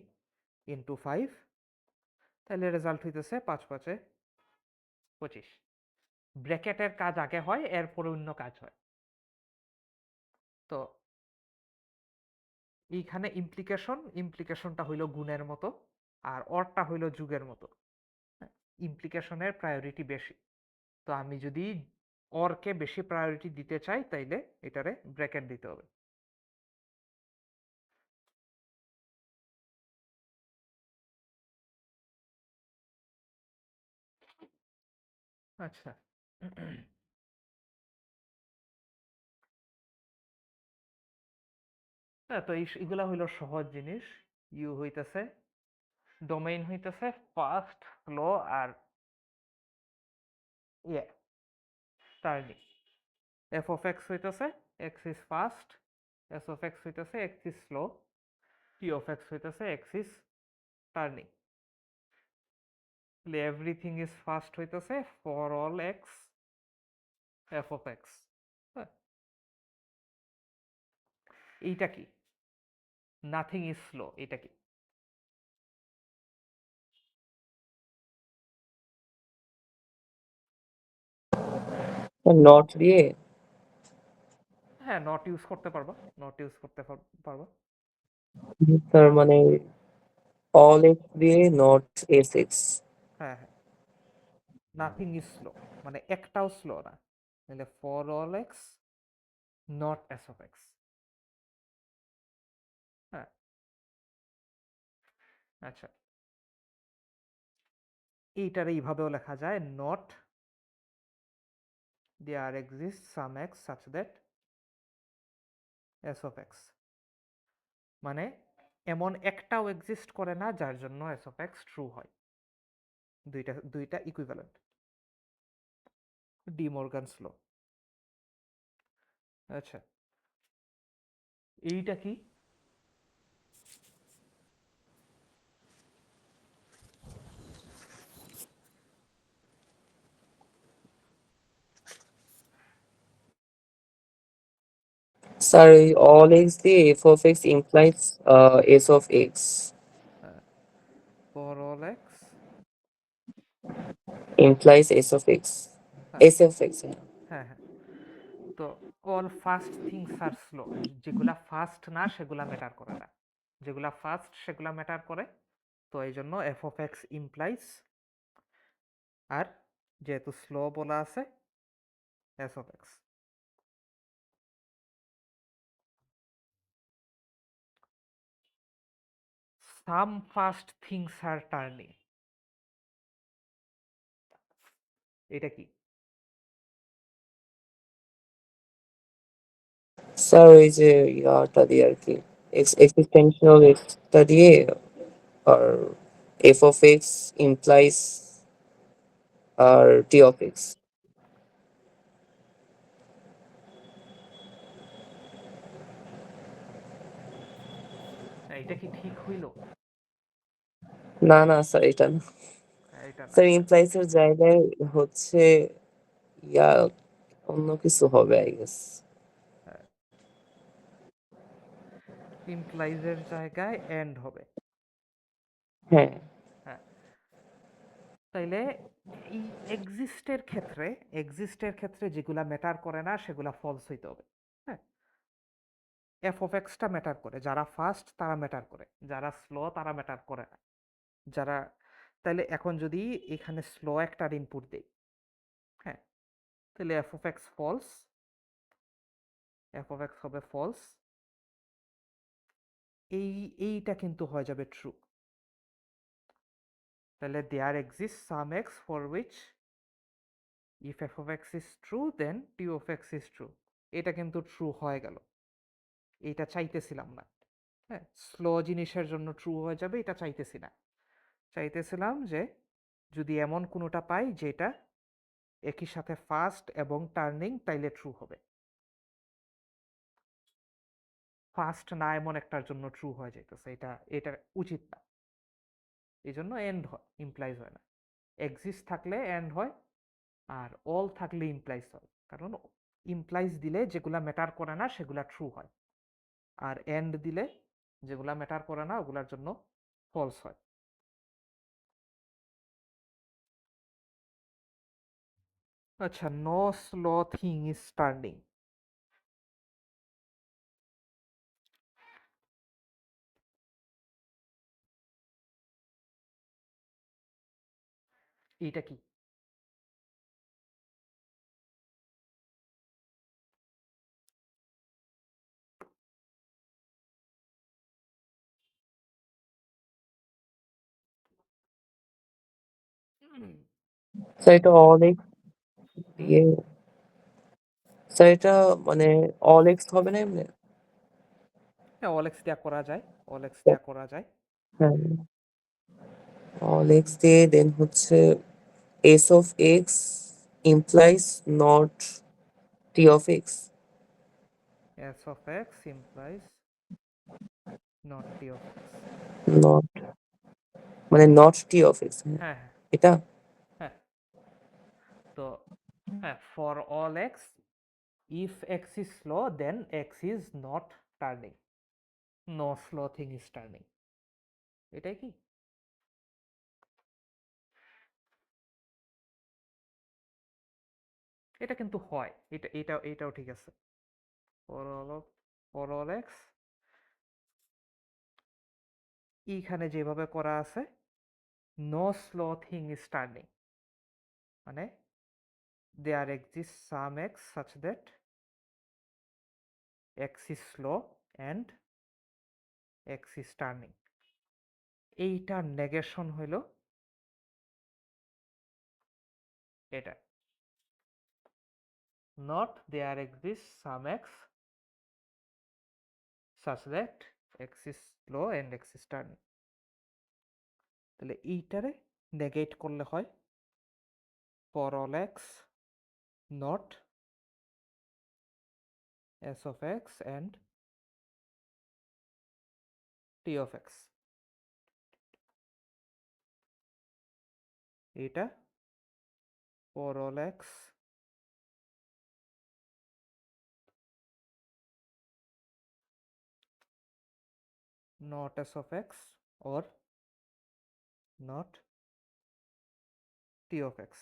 × 5, তাহলে রেজাল্ট হইতেছে 5 × 5 = 25। ব্র্যাকেটের কাজ আগে হয়, এরপরে অন্য কাজ হয়। তো এইখানে ইমপ্লিকেশনটা হইল গুণের মতো, আর অরটা হইল যুগের মতো। ইমপ্লিকেশনের প্রায়োরিটি বেশি। তো আমি যদি অরকে বেশি প্রায়োরিটি দিতে চাই তাইলে এটারে ব্র্যাকেট দিতে হবে। আচ্ছা, হ্যাঁ, তো এগুলা হইল সহজ জিনিস। ইউ হইতেছে ডোমেইন, হইতেছে ফাস্ট, স্লো আর ইয়ে টার্নিং। এফ অফ এক্স হইতেছে x is fast, S of x হইতেছে x is slow, T of x হইতেছে x is turning. Everything is fast হইতেছে for all X F of X. এইটা কি? Nothing is slow, এটা কি? Not দিয়ে হ্যাঁ, নট ইউজ করতে পারবা, নট ইউজ করতে পারবা। তার মানে অল এক্স দিয়ে নট এস এক্স। হ্যাঁ হ্যাঁ, নাথিং ইজ স্লো মানে একটাও স্লো না, তাহলে for all X not S of X. হ্যাঁ, আচ্ছা, এইটার এইভাবেও লেখা যায়, not there exist some X such that S of X মানে এমন একটাও এক্সিস্ট করে না যার জন্য এস অফ এক্স ট্রু হয়। দুইটা ইকুইভ্যালেন্ট। ডি মর্গানস ল। আচ্ছা, এইটা কি? স্যার এই all x দিয়ে f of x implies s of x for all x implies s of x হ্যাঁ s of x হ্যাঁ হ্যাঁ। তো অল ফাস্ট থিংস আর স্লো, যেগুলা ফাস্ট না সেগুলা ম্যাটার করে না, যেগুলা ফাস্ট সেগুলা ম্যাটার করে। তো এই জন্য এফ অফ এক্স ইমপ্লাইজ, আর যেহেতু স্লো বলা আছে, S of X. Some fast things are turning, এটা কি? স্যার ওই যে ইয়াটা দিয়ে আর কি এক্সিস্টেনশিয়াল এক্সটা দিয়ে আর f of x implies R t of x এটা কি ঠিক হইল? না না স্যার এটা না এটা না। স্যার implies এর জায়গায় হচ্ছে ইয়া অন্য কিছু হবে আই গেস ইমপ্লাইজের জায়গায় এন্ড হবে। হ্যাঁ হ্যাঁ, তাইলে এই এক্সিস্টের ক্ষেত্রে যেগুলা ম্যাটার করে না সেগুলা ফলস হইতে হবে। হ্যাঁ, এফ অফ এক্সটা ম্যাটার করে, যারা ফাস্ট তারা ম্যাটার করে, যারা স্লো তারা ম্যাটার করে না। যারা, তাইলে এখন যদি এখানে স্লো একটা ইনপুট দেই, হ্যাঁ, তাহলে f of x false, f of x হবে ফলস, এইটা কিন্তু হয়ে যাবে ট্রু। তাহলে there exist some x for which if f of x is true then t of x is true. এটা কিন্তু ট্রু হয়ে গেল, এইটা চাইতেছিলাম না। হ্যাঁ, স্লো জিনিসের জন্য ট্রু হয়ে যাবে, এটা চাইতেছি না। চাইতেছিলাম যে যদি এমন কোনোটা পাই যেটা একই সাথে ফাস্ট এবং টার্নিং, তাইলে ট্রু হবে। ফাস্ট না এমন একটার জন্য ট্রু হয়ে যাইতেছে, এটা উচিত না। এই জন্য এন্ড হয়, ইমপ্লাইজ হয় না। এক্সিস্ট থাকলে এন্ড হয়, আর অল থাকলে ইমপ্লাইজ হয়, কারণ ইমপ্লাইজ দিলে যেগুলা ম্যাটার করে না সেগুলা ট্রু হয়, আর এন্ড দিলে যেগুলা ম্যাটার করে না ওগুলার জন্য ফলস হয়। আচ্ছা, no slow thing is turning, এইটা কি? স্যার এটা all x দিয়ে স্যার এটা মানে all x হবে না এমনি হ্যাঁ, অল এক্স দেয়া করা যায়, অল এক্স দেয়া করা যায়। হ্যাঁ all x দিয়ে দেন হচ্ছে s of x implies not t of x S of X implies not T of x. not মানে not t of x হ্যাঁ হ্যাঁ এটা হ্যাঁ। তো হ্যাঁ, for all x if x is slow then x is not turning, no slow thing is turning, এটাই কি? এটা কিন্তু হয়, এটাও ঠিক আছে। ফর অল এক্স এইখানে যেভাবে করা আছে, no slow thing is turning, মানে there exist some X such that X is slow and X is turning. এইটার নেগেশন হইল এটা, not there exists some x such that x is slow and x is turning. তাহলে এইটারে নেগেট করলে হয় for all x not s of x and t of x. এটা for all x not s of x or not t of x.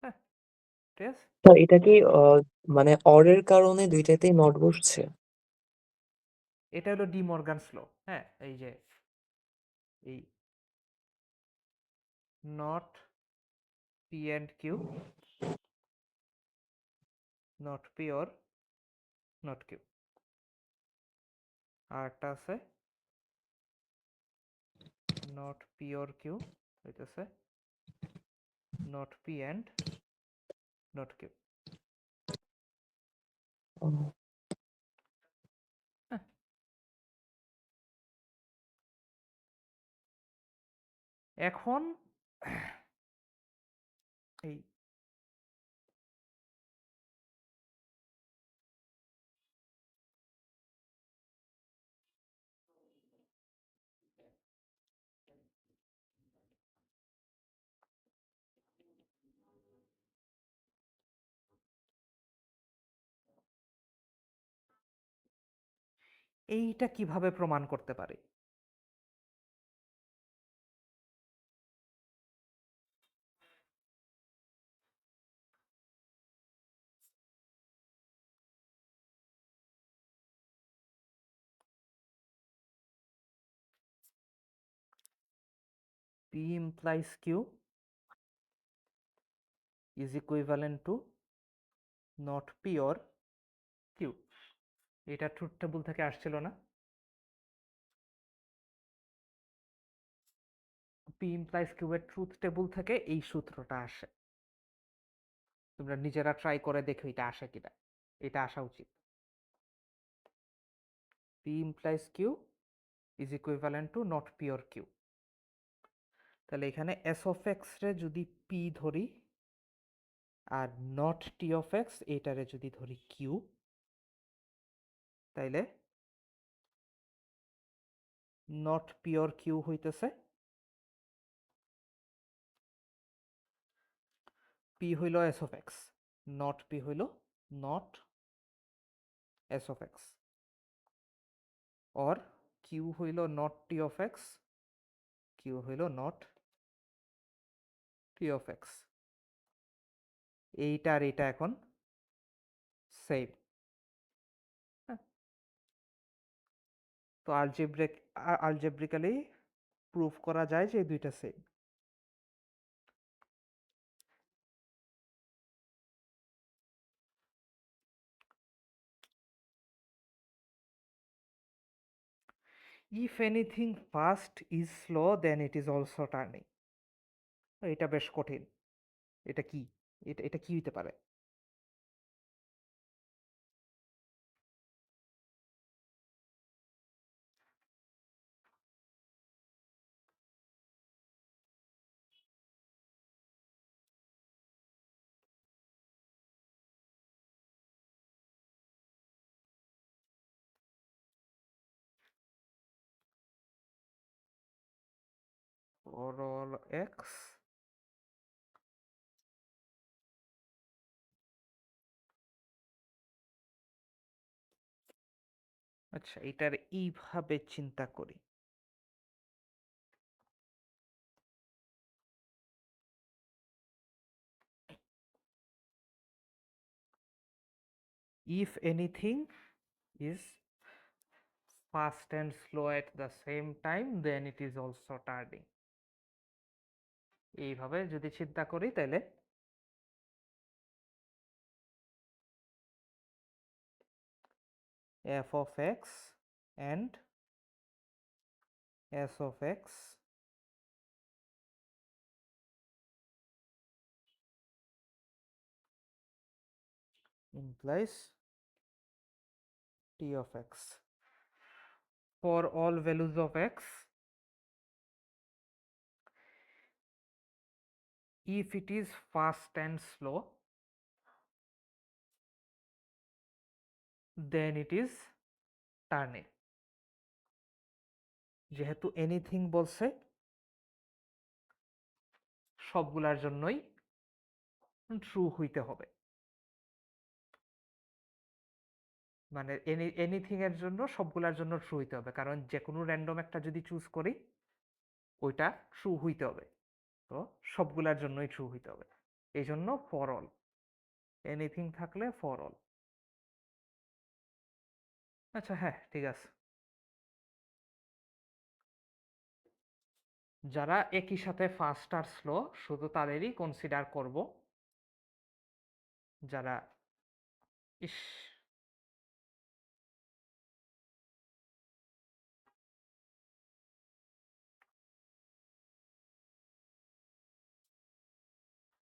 হ্যাঁ, ঠিক আছে। Sir এটা কি মানে অরের কারণে দুইটাতেই নট বসছে? এটা হলো ডি মর্গানস ল। হ্যাঁ, এই যে এই not P and Q, not P or not Q. আর একটা আছে নট পি অর কিউ হইতেছে not P and not Q. এখন এই এইটা কিভাবে প্রমাণ করতে পারি? P implies Q is equivalent to not P or Q. এটা ট্রুথ টেবল থেকে আসছিল না? P implies Q এর ট্রুথ টেবল থেকে এই সূত্রটা আসে। তোমরা নিজেরা ট্রাই করে দেখো এটা আসে কিনা। এটা আসা উচিত। P implies Q is equivalent to not P or Q. তাহলে এখানে s of x রে যদি P ধরি আর not t of x এটারে যদি ধরি Q, তাইলে not P or Q হইতেছে P হইল s of x, not P হইল not s of x, or Q হইল not t of x, Q হইল not t of x. এইটা আর এটা এখন সেম। তো আলজেব্রিক্যালি প্রুফ করা যায় যে এই দুইটা same. If anything fast is slow then it is also turning. এটা বেশ কঠিন। এটা কি? এটা কি হইতে পারে? For all x আচ্ছা, এটার এইভাবে চিন্তা করি। If anything is fast and slow at the same time then it is also turning. এইভাবে যদি চিন্তা করি তাহলে f of x and s of x implies t of x. For all values of x, if it is fast and slow, then it is turning. যেহেতু anything বলছে সবগুলার জন্যই true হইতে হবে, মানে এনিথিং এর জন্য সবগুলার জন্য ট্রু হইতে হবে, কারণ যে কোনো র্যান্ডম একটা যদি চুজ করি ওইটা ট্রু হইতে হবে, তো সবগুলার জন্যই ট্রু হইতে হবে, এই জন্য ফর অল, এনিথিং থাকলে ফর অল। আচ্ছা হ্যাঁ ঠিক আছে, যারা একই সাথে ফাস্ট আর স্লো শুধু তাদেরই কনসিডার করব, যারা ইস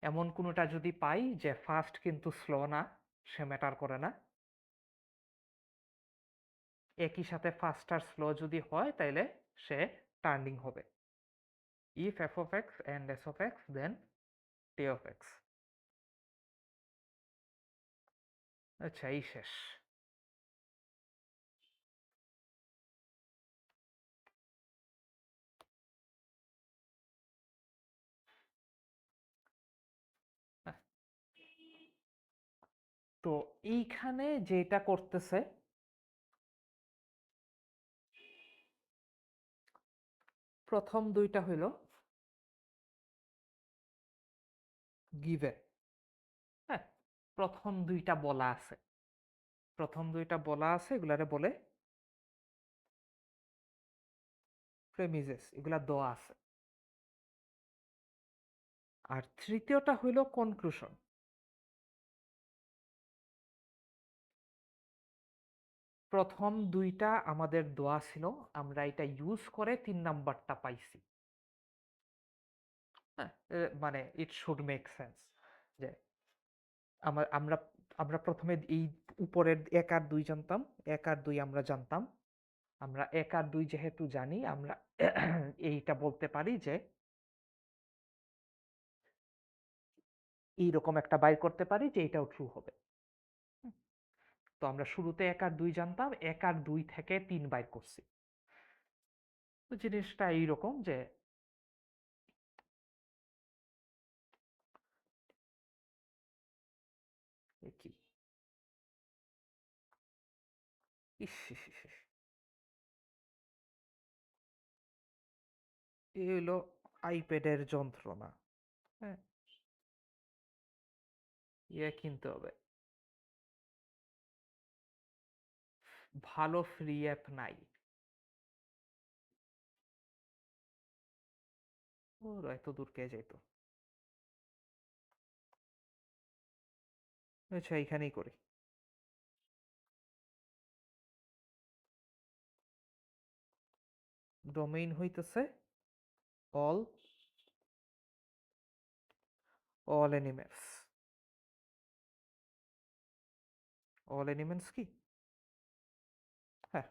এমন কোনোটা যদি পাই যে ফাস্ট কিন্তু স্লো না, সে ম্যাটার করে না, একই সাথে ফাস্ট আর স্লো যদি হয় তাইলে সে টার্নিং হবে। If f of x and s of x then t of x. আচ্ছা এই শেষ। তো এইখানে যেটা করতেছে প্রথম দুইটা হইল গিভেন, হ্যাঁ প্রথম দুইটা বলা আছে, এগুলারে বলে প্রেমিসেস, এগুলা দেওয়া আছে। আর তৃতীয়টা হইল কনক্লুশন। প্রথম দুইটা আমাদের দেওয়া ছিল, আমরা এটা ইউজ করে 3 নাম্বারটা পাইছি, হ্যাঁ মানে ইট শুড মেক সেন্স যে আমরা আমরা প্রথমে এই উপরের 1 আর 2 জানতাম, 1 আর 2 আমরা জানতাম, আমরা 1 আর 2 যেহেতু জানি আমরা এইটা বলতে পারি যে এইরকম একটা বাইর করতে পারি যে এটাও ট্রু হবে। তো আমরা শুরুতে 1 আর 2 জানতাম, 1 আর 2 থেকে 3 বাইর করছি। তো জিনিসটা এইরকম যে কি ইস ইস, ইস, ইস। এই হলো আইপ্যাডের যন্ত্রণা, হ্যাঁ কিনতে হবে, ভালো ফ্রি অ্যাপ নাই। ওর এত দূর কে যাইতো। আচ্ছা এইখানেই করি। ডোমেইন হইতেছে অল এলিমেন্টস। অল এলিমেন্টস কি? হ্যাঁ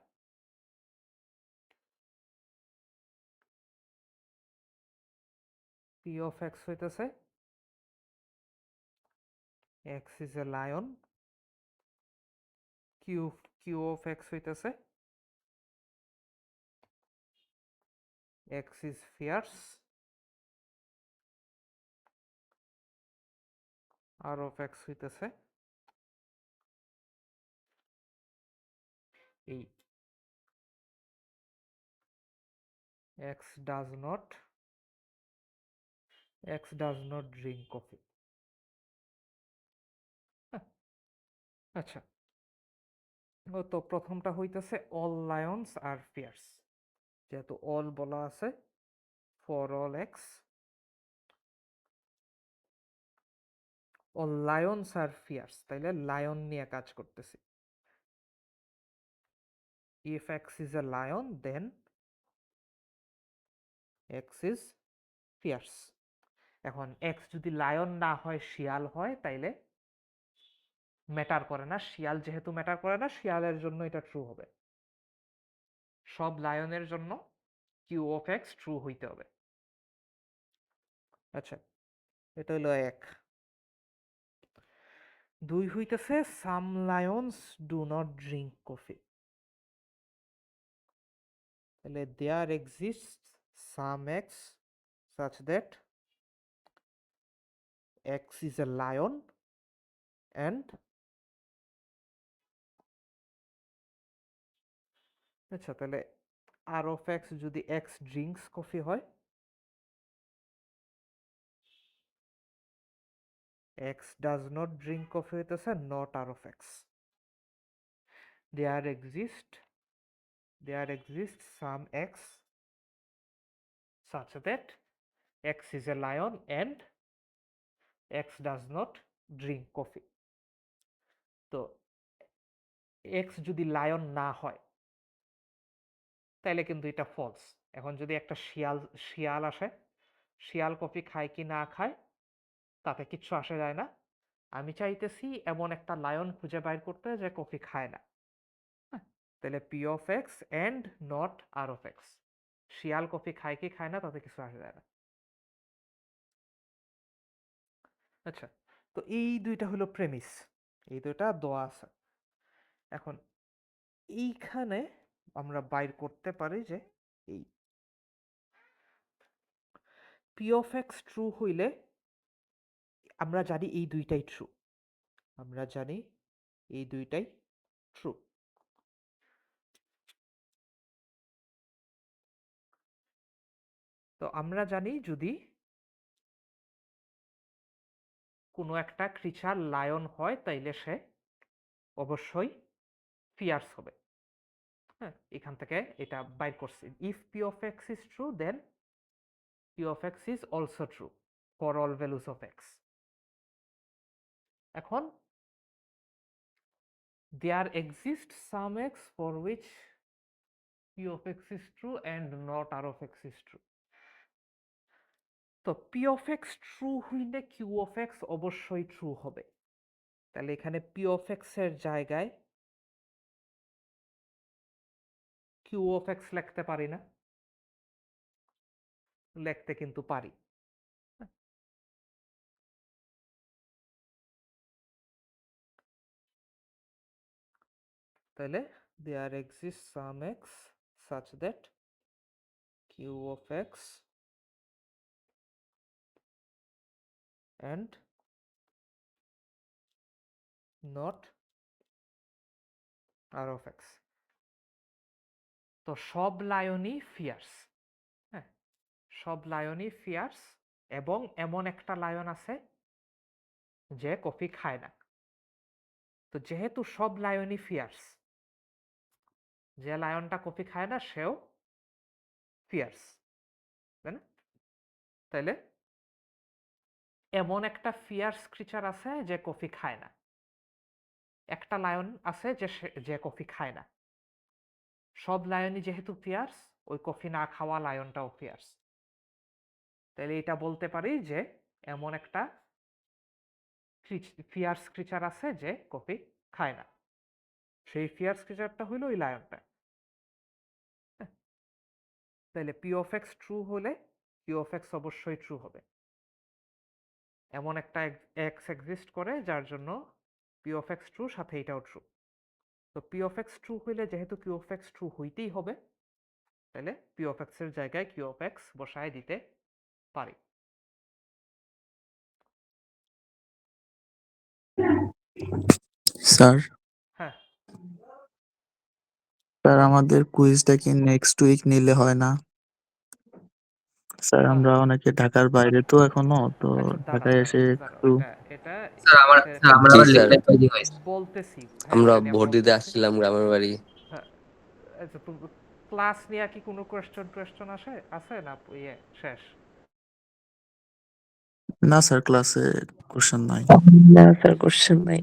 পি অফ এক্স হইতেছে x is a lion, Q of x হইতেছে x is fierce, R of x হইতেছে এই X does not drink coffee. আচ্ছা তো প্রথমটা হইতেছে অল লায়ন্স আর ফিয়ার্স, যেহেতু অল বলা আছে for all X, all lions are fierce, তাইলে লায়ন নিয়ে কাজ করতেছি। If x is a lion then x is fierce. এখন এক্স যদি লায়ন না হয় শিয়াল হয় তাইলে ম্যাটার করে না, শিয়াল যেহেতু ম্যাটার করে না, শিয়ালের জন্য এটা ট্রু হবে। সব লায়নের জন্য কিউ অফ এক্স ট্রু হইতে হবে। আচ্ছা, এটা হলো 1। 2 হইতেছে some lions do not drink coffee. তাহলে there exist some X such that x is a lion and আচ্ছা, তাহলে r of x যদি x drinks coffee হয়, x does not drink coffee হইতেছে not r of x. there exists some x such that x is a lion and x does not drink coffee. তো x যদি lion না হয় তাহলে কিন্তু এটা ফলস। এখন যদি একটা শিয়াল আসে, শিয়াল কফি খায় কি না খায় তাতে কিচ্ছু আসে যায় না। আমি চাইতেছি এমন একটা লায়ন খুঁজে বাইর করতে যে কফি খায় না। হ্যাঁ, তাহলে p of x and not R of x. শিয়াল কফি খায় কি খায় না তাতে কিছু আসে যায় না। আচ্ছা, তো এই দুইটা হলো প্রেমিস, এই দুইটা দেওয়া আছে। এখন এইখানে আমরা বাইর করতে পারি যে এই পি অফ এক্স ট্রু হইলে আমরা জানি এই দুইটাই ট্রু, আমরা জানি এই দুইটাই ট্রু। তো আমরা জানি যদি কোনো একটা ক্রিচার লায়ন হয় তাইলে সে অবশ্যই ফিয়ার্স হবে। হ্যাঁ, এখান থেকে এটা বাইর করছি। If P of x is true then P of x is also true for all values of X. এখন there exist some x for which P of x is true and not R of x is true. তো P of X true হইলে Q of X অবশ্যই true হবে। তাহলে এখানে P of X এর জায়গায় Q of x লিখতে পারি না? লিখতে কিন্তু পারি। তাহলে there exists some x such that q of x and not r of x. তো সব লায়নই ফিয়ার্স। হ্যাঁ, সব লায়নই ফিয়ার্স এবং এমন একটা লায়ন আছে যে কফি খায় না। তো যেহেতু সব লায়নই ফিয়ার্স, যে লায়নটা কফি খায় না সেও ফিয়ার্স, তাই না? তাইলে এমন একটা ফিয়ার্স ক্রিচার আছে যে কফি খায় না, একটা লায়ন আছে যে কফি খায় না। সব লায়নই যেহেতু ফিয়ার্স, ওই কফি না খাওয়া লায়নটাও ফিয়ার্স। তাহলে এটা বলতে পারি যে এমন একটা ফিয়ার্স ক্রিচার আছে যে কফি খায় না, সেই ফিয়ার্স ক্রিচারটা হইল ওই লায়নটা। তাহলে পি অফ এক্স ট্রু হলে কিউ অফ এক্স অবশ্যই ট্রু হবে। এমন একটা এক্স এক্সিস্ট করে যার জন্য পি অফ এক্স ট্রু, সাথে এটাও ট্রু। তো পি অফ এক্স ট্রু হইলে যেহেতু কিউ অফ এক্স ট্রু হইতেই হবে, তাহলে পি অফ এক্স এর জায়গায় কিউ অফ এক্স বসায় দিতে পারি। স্যার হ্যাঁ, স্যার আমাদের কুইজটা কি নেক্সট উইক নিলে হয় না? স্যার আমরা অনেকে ঢাকার বাইরে তো এখনো, তো আচ্ছা, ঢাকায় এসে দাঁড়াও, একটু এটা আমার জি আবার স্যার, লেট হয়েছে। বলতেছি। হ্যাঁ, আমরা এটা নিয়ে ভোট দিতে বলতেছি। আসছিলাম গ্রামের বাড়ি। হ্যাঁ, আচ্ছা, ক্লাস নিয়ে কি কোনো কোয়েশ্চন আছে না ইয়ে শেষ? না স্যার, ক্লাসে কোশ্চেন নাই। না স্যার, কোশ্চেন নাই।